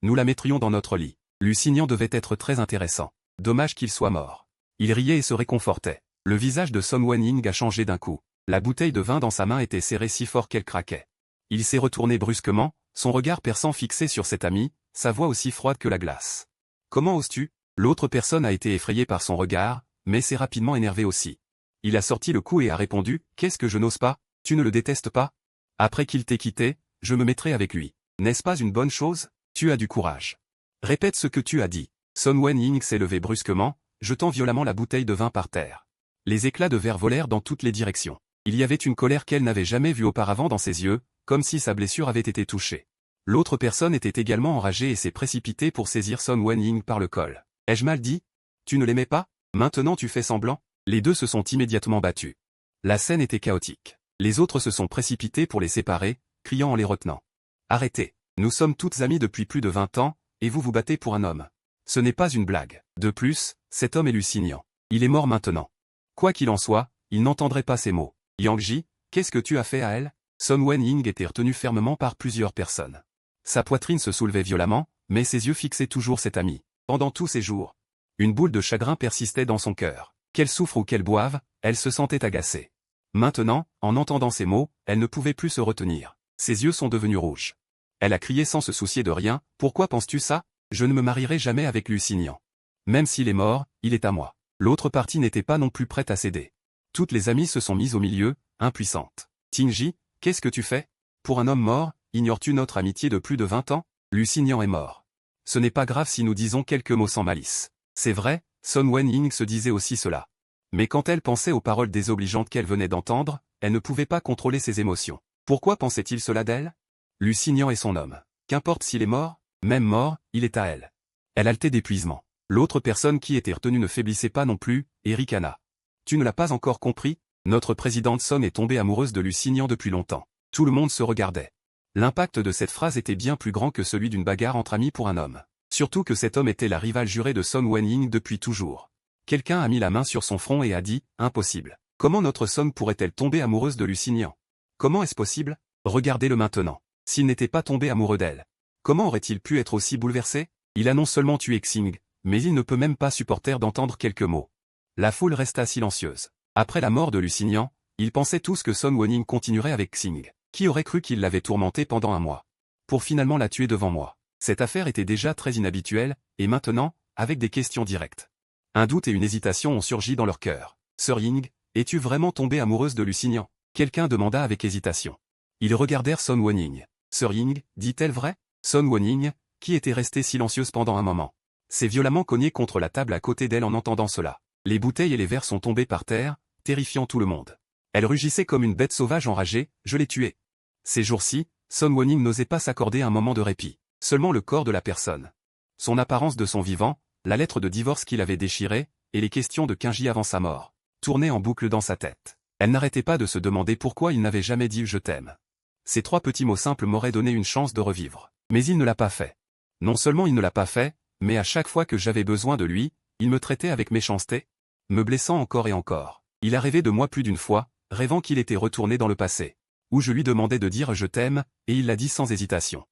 nous la mettrions dans notre lit. Lusignan devait être très intéressant. Dommage qu'il soit mort. Il riait et se réconfortait. Le visage de Son Woning a changé d'un coup. La bouteille de vin dans sa main était serrée si fort qu'elle craquait. Il s'est retourné brusquement, son regard perçant fixé sur cet ami, sa voix aussi froide que la glace. Comment oses-tu? L'autre personne a été effrayée par son regard, mais s'est rapidement énervé aussi. Il a sorti le cou et a répondu, « Qu'est-ce que je n'ose pas? Tu ne le détestes pas? Après qu'il t'ait quitté, je me mettrai avec lui. N'est-ce pas une bonne chose? Tu as du courage. Répète ce que tu as dit. » Son Woning s'est levé brusquement, jetant violemment la bouteille de vin par terre. Les éclats de verre volèrent dans toutes les directions. Il y avait une colère qu'elle n'avait jamais vue auparavant dans ses yeux, comme si sa blessure avait été touchée. L'autre personne était également enragée et s'est précipitée pour saisir Son Woning par le col. « Ai-je mal dit? Tu ne l'aimais pas? Maintenant tu fais semblant? » Les deux se sont immédiatement battus. La scène était chaotique. Les autres se sont précipités pour les séparer, criant en les retenant. « Arrêtez. Nous sommes toutes amies depuis plus de 20 ans, et vous vous battez pour un homme. Ce n'est pas une blague. De plus, cet homme est Lusignan. Il est mort maintenant. Quoi qu'il en soit, il n'entendrait pas ces mots. Yang-ji, qu'est-ce que tu as fait à elle? » Son Woning était retenu fermement par plusieurs personnes. Sa poitrine se soulevait violemment, mais ses yeux fixaient toujours cet ami. Pendant tous ces jours, une boule de chagrin persistait dans son cœur. Qu'elle souffre ou qu'elle boive, elle se sentait agacée. Maintenant, en entendant ces mots, elle ne pouvait plus se retenir. Ses yeux sont devenus rouges. Elle a crié sans se soucier de rien, « Pourquoi penses-tu ça? Je ne me marierai jamais avec Lusignan. Même s'il est mort, il est à moi. » L'autre partie n'était pas non plus prête à céder. Toutes les amies se sont mises au milieu, impuissantes. Tingji, qu'est-ce que tu fais? Pour un homme mort, ignores-tu notre amitié de plus de 20 ans? Lusignan est mort. Ce n'est pas grave si nous disons quelques mots sans malice. C'est vrai, Sun Wenying se disait aussi cela. Mais quand elle pensait aux paroles désobligeantes qu'elle venait d'entendre, elle ne pouvait pas contrôler ses émotions. Pourquoi pensait-il cela d'elle? Lusignan est son homme. Qu'importe s'il est mort, même mort, il est à elle. Elle haletait d'épuisement. L'autre personne qui était retenue ne faiblissait pas non plus, Ericana. Tu ne l'as pas encore compris? Notre présidente Son est tombée amoureuse de Lusignan depuis longtemps. Tout le monde se regardait. L'impact de cette phrase était bien plus grand que celui d'une bagarre entre amis pour un homme. Surtout que cet homme était la rivale jurée de Sun Wenying depuis toujours. Quelqu'un a mis la main sur son front et a dit « Impossible. Comment notre Son pourrait-elle tomber amoureuse de Lusignan? Comment est-ce possible? Regardez-le maintenant. S'il n'était pas tombé amoureux d'elle, comment aurait-il pu être aussi bouleversé? Il a non seulement tué Xing, mais il ne peut même pas supporter d'entendre quelques mots. » La foule resta silencieuse. Après la mort de Lusignan, ils pensaient tous que Sun Wenying continuerait avec Xing. Qui aurait cru qu'il l'avait tourmentée pendant un mois? Pour finalement la tuer devant moi. Cette affaire était déjà très inhabituelle, et maintenant, avec des questions directes. Un doute et une hésitation ont surgi dans leur cœur. Sœur Ying, es-tu vraiment tombée amoureuse de Lusignan? Quelqu'un demanda avec hésitation. Ils regardèrent Sun Wenying. Sœur Ying, dit-elle vrai? Sun Wenying, qui était restée silencieuse pendant un moment, s'est violemment cognée contre la table à côté d'elle en entendant cela. Les bouteilles et les verres sont tombés par terre, terrifiant tout le monde. Elle rugissait comme une bête sauvage enragée, je l'ai tuée. Ces jours-ci, Sun Wenying n'osait pas s'accorder un moment de répit. Seulement le corps de la personne. Son apparence de son vivant, la lettre de divorce qu'il avait déchirée, et les questions de Kinji avant sa mort, tournaient en boucle dans sa tête. Elle n'arrêtait pas de se demander pourquoi il n'avait jamais dit « je t'aime ». Ces 3 petits mots simples m'auraient donné une chance de revivre. Mais il ne l'a pas fait. Non seulement il ne l'a pas fait, mais à chaque fois que j'avais besoin de lui, il me traitait avec méchanceté, me blessant encore et encore. Il a rêvé de moi plus d'une fois, rêvant qu'il était retourné dans le passé, où je lui demandais de dire « je t'aime » et il l'a dit sans hésitation.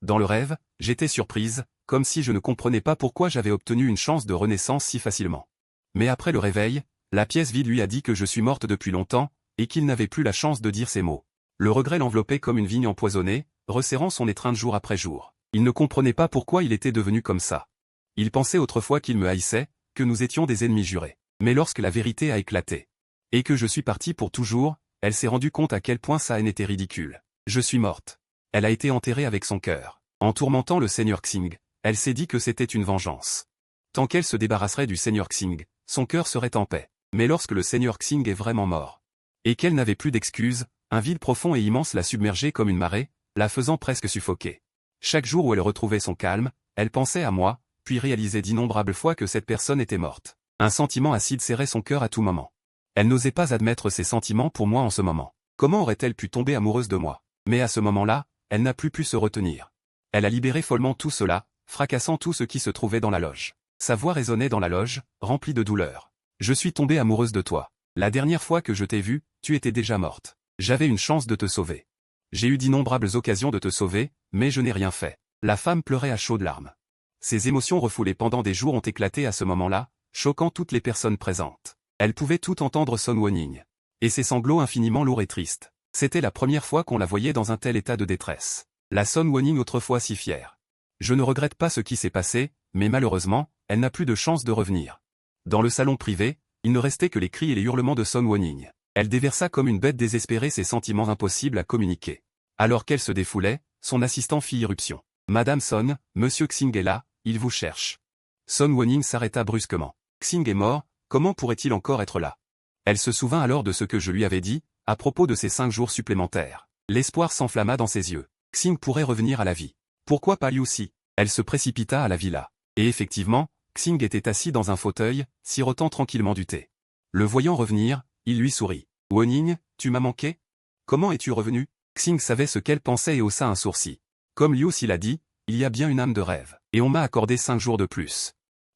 Dans le rêve, j'étais surprise, comme si je ne comprenais pas pourquoi j'avais obtenu une chance de renaissance si facilement. Mais après le réveil, la pièce vide lui a dit que je suis morte depuis longtemps, et qu'il n'avait plus la chance de dire ces mots. Le regret l'enveloppait comme une vigne empoisonnée, resserrant son étreinte jour après jour. Il ne comprenait pas pourquoi il était devenu comme ça. Il pensait autrefois qu'il me haïssait, que nous étions des ennemis jurés. Mais lorsque la vérité a éclaté, et que je suis parti pour toujours, elle s'est rendue compte à quel point sa haine était ridicule. Je suis morte. Elle a été enterrée avec son cœur. En tourmentant le seigneur Xing, elle s'est dit que c'était une vengeance. Tant qu'elle se débarrasserait du seigneur Xing, son cœur serait en paix. Mais lorsque le seigneur Xing est vraiment mort, et qu'elle n'avait plus d'excuses, un vide profond et immense la submergeait comme une marée, la faisant presque suffoquer. Chaque jour où elle retrouvait son calme, elle pensait à moi, puis réalisait d'innombrables fois que cette personne était morte. Un sentiment acide serrait son cœur à tout moment. Elle n'osait pas admettre ses sentiments pour moi en ce moment. Comment aurait-elle pu tomber amoureuse de moi? Mais à ce moment-là, elle n'a plus pu se retenir. Elle a libéré follement tout cela, fracassant tout ce qui se trouvait dans la loge. Sa voix résonnait dans la loge, remplie de douleur. Je suis tombée amoureuse de toi. La dernière fois que je t'ai vue, tu étais déjà morte. J'avais une chance de te sauver. J'ai eu d'innombrables occasions de te sauver, mais je n'ai rien fait. La femme pleurait à chaudes larmes. Ses émotions refoulées pendant des jours ont éclaté à ce moment-là, choquant toutes les personnes présentes. Elle pouvait tout entendre Sun Wenying. Et ses sanglots infiniment lourds et tristes. C'était la première fois qu'on la voyait dans un tel état de détresse. La Sun Wenying autrefois si fière. Je ne regrette pas ce qui s'est passé, mais malheureusement, elle n'a plus de chance de revenir. Dans le salon privé, il ne restait que les cris et les hurlements de Sun Wenying. Elle déversa comme une bête désespérée ses sentiments impossibles à communiquer. Alors qu'elle se défoulait, son assistant fit irruption. Madame Son, Monsieur Xing est là, il vous cherche. Sun Wenying s'arrêta brusquement. Xing est mort, comment pourrait-il encore être là? Elle se souvint alors de ce que je lui avais dit, à propos de ces 5 jours supplémentaires. L'espoir s'enflamma dans ses yeux. Xing pourrait revenir à la vie. Pourquoi pas Liu Si? Elle se précipita à la villa. Et effectivement, Xing était assis dans un fauteuil, sirotant tranquillement du thé. Le voyant revenir, il lui sourit. Wenying, tu m'as manqué? Comment es-tu revenu? Xing savait ce qu'elle pensait et haussa un sourcil. Comme Liu Si l'a dit, il y a bien une âme de rêve. Et on m'a accordé 5 jours de plus.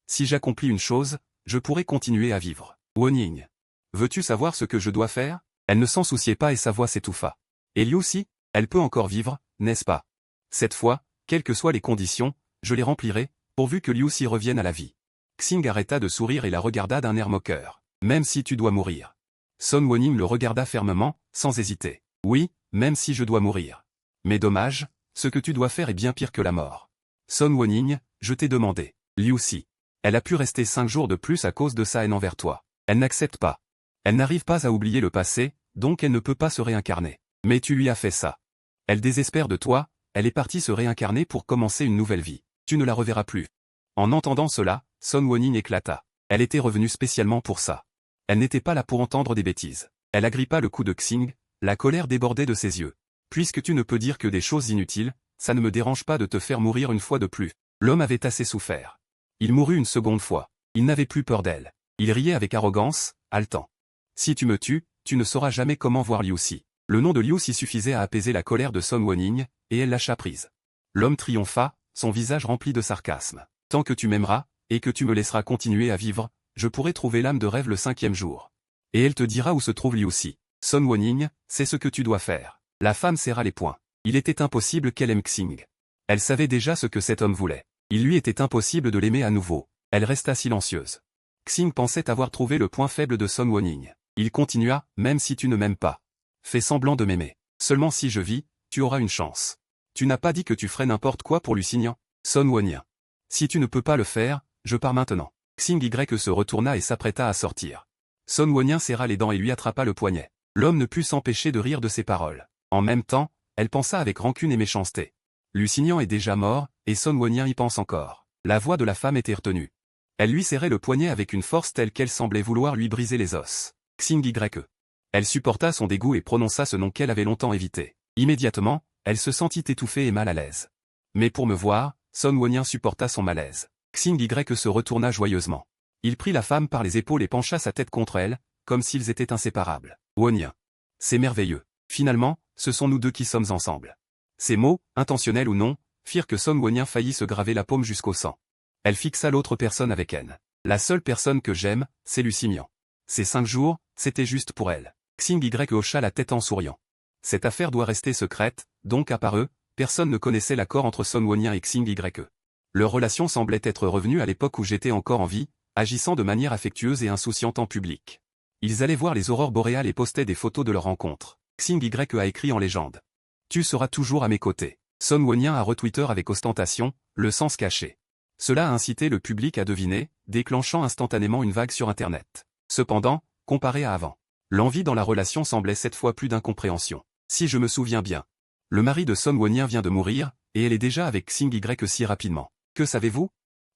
Si j'accomplis une chose, je pourrai continuer à vivre. Wenying. Veux-tu savoir ce que je dois faire? Elle ne s'en souciait pas et sa voix s'étouffa. Et Liu Si, elle peut encore vivre, n'est-ce pas? Cette fois, quelles que soient les conditions, je les remplirai, pourvu que Liu Si revienne à la vie. Xing arrêta de sourire et la regarda d'un air moqueur. Même si tu dois mourir. Sun Wenying le regarda fermement, sans hésiter. Oui, même si je dois mourir. Mais dommage, ce que tu dois faire est bien pire que la mort. Sun Wenying, je t'ai demandé. Liu Si. Elle a pu rester 5 jours de plus à cause de sa haine envers toi. Elle n'accepte pas. Elle n'arrive pas à oublier le passé, donc elle ne peut pas se réincarner. Mais tu lui as fait ça. Elle désespère de toi, elle est partie se réincarner pour commencer une nouvelle vie. Tu ne la reverras plus. En entendant cela, Son Woning éclata. Elle était revenue spécialement pour ça. Elle n'était pas là pour entendre des bêtises. Elle agrippa le cou de Xing, la colère débordait de ses yeux. Puisque tu ne peux dire que des choses inutiles, ça ne me dérange pas de te faire mourir une fois de plus. L'homme avait assez souffert. Il mourut une seconde fois. Il n'avait plus peur d'elle. Il riait avec arrogance, haletant. Si tu me tues, tu ne sauras jamais comment voir Liu Si. Le nom de Liu Si suffisait à apaiser la colère de Son Woning, et elle lâcha prise. L'homme triompha, son visage rempli de sarcasme. Tant que tu m'aimeras, et que tu me laisseras continuer à vivre, je pourrai trouver l'âme de rêve le 5e jour. Et elle te dira où se trouve Liu Si. Son Woning, c'est ce que tu dois faire. La femme serra les poings. Il était impossible qu'elle aime Xing. Elle savait déjà ce que cet homme voulait. Il lui était impossible de l'aimer à nouveau. Elle resta silencieuse. Xing pensait avoir trouvé le point faible de Son Woning. Il continua, même si tu ne m'aimes pas. Fais semblant de m'aimer. Seulement si je vis, tu auras une chance. Tu n'as pas dit que tu ferais n'importe quoi pour Lusignan. Son Woning. Si tu ne peux pas le faire, je pars maintenant. Xing Y se retourna et s'apprêta à sortir. Son Woning serra les dents et lui attrapa le poignet. L'homme ne put s'empêcher de rire de ses paroles. En même temps, elle pensa avec rancune et méchanceté. Lusignan est déjà mort, et Son Woning y pense encore. La voix de la femme était retenue. Elle lui serrait le poignet avec une force telle qu'elle semblait vouloir lui briser les os. Xing Y. Elle supporta son dégoût et prononça ce nom qu'elle avait longtemps évité. Immédiatement, elle se sentit étouffée et mal à l'aise. Mais pour me voir, Son Woning supporta son malaise. Xing Y se retourna joyeusement. Il prit la femme par les épaules et pencha sa tête contre elle, comme s'ils étaient inséparables. Woning. C'est merveilleux. Finalement, ce sont nous deux qui sommes ensemble. Ces mots, intentionnels ou non, firent que Son Woning faillit se graver la paume jusqu'au sang. Elle fixa l'autre personne avec haine. La seule personne que j'aime, c'est Lusignan. Ces 5 jours, c'était juste pour elle. Xing Y hocha la tête en souriant. Cette affaire doit rester secrète, donc à part eux, personne ne connaissait l'accord entre Son Woning et Xing Y. Leur relation semblait être revenue à l'époque où j'étais encore en vie, agissant de manière affectueuse et insouciante en public. Ils allaient voir les aurores boréales et postaient des photos de leur rencontre. Xing Y a écrit en légende. Tu seras toujours à mes côtés. Son Woning a retweeté avec ostentation, le sens caché. Cela a incité le public à deviner, déclenchant instantanément une vague sur Internet. Cependant, comparé à avant, l'envie dans la relation semblait cette fois plus d'incompréhension. Si je me souviens bien, le mari de Son Woning vient de mourir, et elle est déjà avec Xing Y si rapidement. Que savez-vous?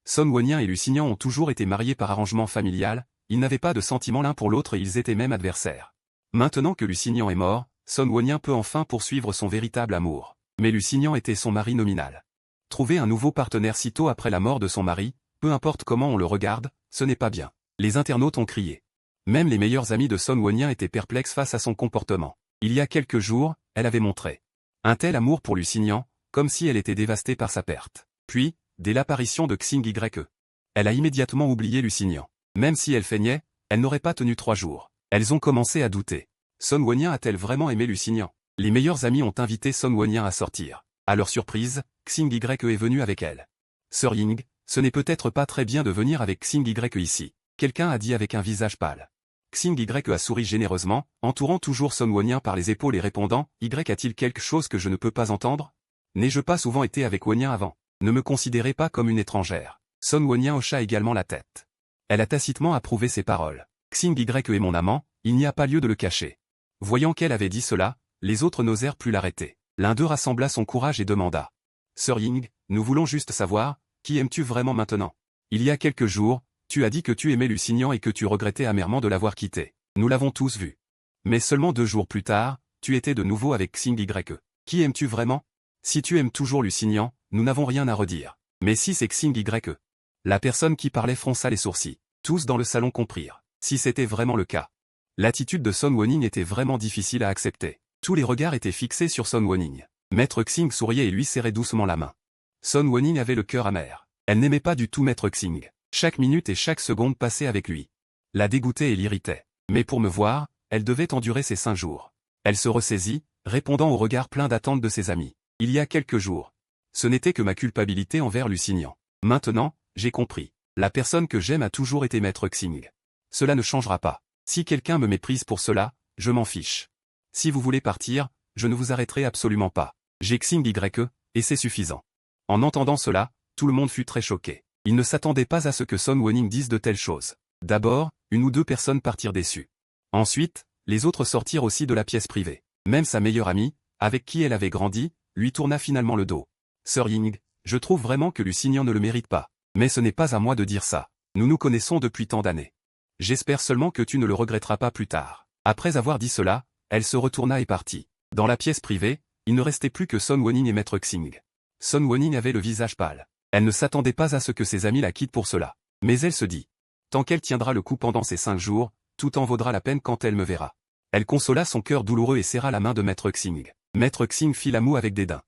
Son Woning et Lusignan ont toujours été mariés par arrangement familial, ils n'avaient pas de sentiments l'un pour l'autre et ils étaient même adversaires. Maintenant que Lusignan est mort, Son Woning peut enfin poursuivre son véritable amour. Mais Lusignan était son mari nominal. Trouver un nouveau partenaire si tôt après la mort de son mari, peu importe comment on le regarde, ce n'est pas bien. Les internautes ont crié. Même les meilleurs amis de Son Woning étaient perplexes face à son comportement. Il y a quelques jours, elle avait montré un tel amour pour Lusignan, comme si elle était dévastée par sa perte. Puis, dès l'apparition de Xing Y, elle a immédiatement oublié Lusignan. Même si elle feignait, elle n'aurait pas tenu 3 jours. Elles ont commencé à douter. Son Woning a-t-elle vraiment aimé Lusignan? Les meilleurs amis ont invité Son Woning à sortir. À leur surprise, Xing Y est venu avec elle. Sir Ying, ce n'est peut-être pas très bien de venir avec Xing Y ici. Quelqu'un a dit avec un visage pâle. Xing Y a souri généreusement, entourant toujours Son Woning par les épaules et répondant, Y a-t-il quelque chose que je ne peux pas entendre? N'ai-je pas souvent été avec Woning avant? Ne me considérez pas comme une étrangère. Son Woning hocha également la tête. Elle a tacitement approuvé ses paroles. Xing Y est mon amant, il n'y a pas lieu de le cacher. Voyant qu'elle avait dit cela, les autres n'osèrent plus l'arrêter. L'un d'eux rassembla son courage et demanda. Sir Ying, nous voulons juste savoir, qui aimes-tu vraiment maintenant? Il y a quelques jours, tu as dit que tu aimais Lusignan et que tu regrettais amèrement de l'avoir quitté. Nous l'avons tous vu. Mais seulement 2 jours plus tard, tu étais de nouveau avec Xing Y. Qui aimes-tu vraiment? Si tu aimes toujours Lusignan, nous n'avons rien à redire. Mais si c'est Xing Y. La personne qui parlait fronça les sourcils. Tous dans le salon comprirent. Si c'était vraiment le cas. L'attitude de Son Woning était vraiment difficile à accepter. Tous les regards étaient fixés sur Son Woning. Maître Xing souriait et lui serrait doucement la main. Son Woning avait le cœur amer. Elle n'aimait pas du tout Maître Xing. Chaque minute et chaque seconde passée avec lui la dégoûtait et l'irritait. Mais pour me voir, elle devait endurer ces 5 jours. Elle se ressaisit, répondant au regard plein d'attente de ses amis. Il y a quelques jours. Ce n'était que ma culpabilité envers Lusignan. Maintenant, j'ai compris. La personne que j'aime a toujours été Maître Xing. Cela ne changera pas. Si quelqu'un me méprise pour cela, je m'en fiche. Si vous voulez partir, je ne vous arrêterai absolument pas. J'ai Xing Y, et c'est suffisant. En entendant cela, tout le monde fut très choqué. Il ne s'attendait pas à ce que Son Woning dise de telles choses. D'abord, 1 ou 2 personnes partirent déçues. Ensuite, les autres sortirent aussi de la pièce privée. Même sa meilleure amie, avec qui elle avait grandi, lui tourna finalement le dos. Sir Ying, je trouve vraiment que Lusignan ne le mérite pas. Mais ce n'est pas à moi de dire ça. Nous nous connaissons depuis tant d'années. J'espère seulement que tu ne le regretteras pas plus tard. Après avoir dit cela, elle se retourna et partit. Dans la pièce privée, il ne restait plus que Sun Woning et Maître Xing. Sun Woning avait le visage pâle. Elle ne s'attendait pas à ce que ses amis la quittent pour cela. Mais elle se dit. Tant qu'elle tiendra le coup pendant ces 5 jours, tout en vaudra la peine quand elle me verra. Elle consola son cœur douloureux et serra la main de Maître Xing. Maître Xing fit la moue avec dédain.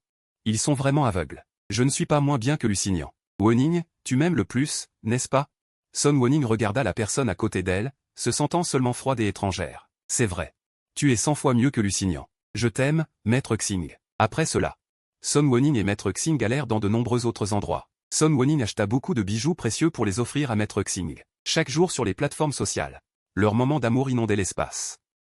Ils sont vraiment aveugles. Je ne suis pas moins bien que Lusignan. Woning, tu m'aimes le plus, n'est-ce pas? Sun Woning regarda la personne à côté d'elle, se sentant seulement froide et étrangère. C'est vrai. Tu es 100 fois mieux que Lusignan. Je t'aime, Maître Xing. Après cela, Sun Woning et Maître Xing allèrent dans de nombreux autres endroits. Sun Woning acheta beaucoup de bijoux précieux pour les offrir à Maître Xing. Chaque jour sur les plateformes sociales. Leur moment d'amour inondait l'espace.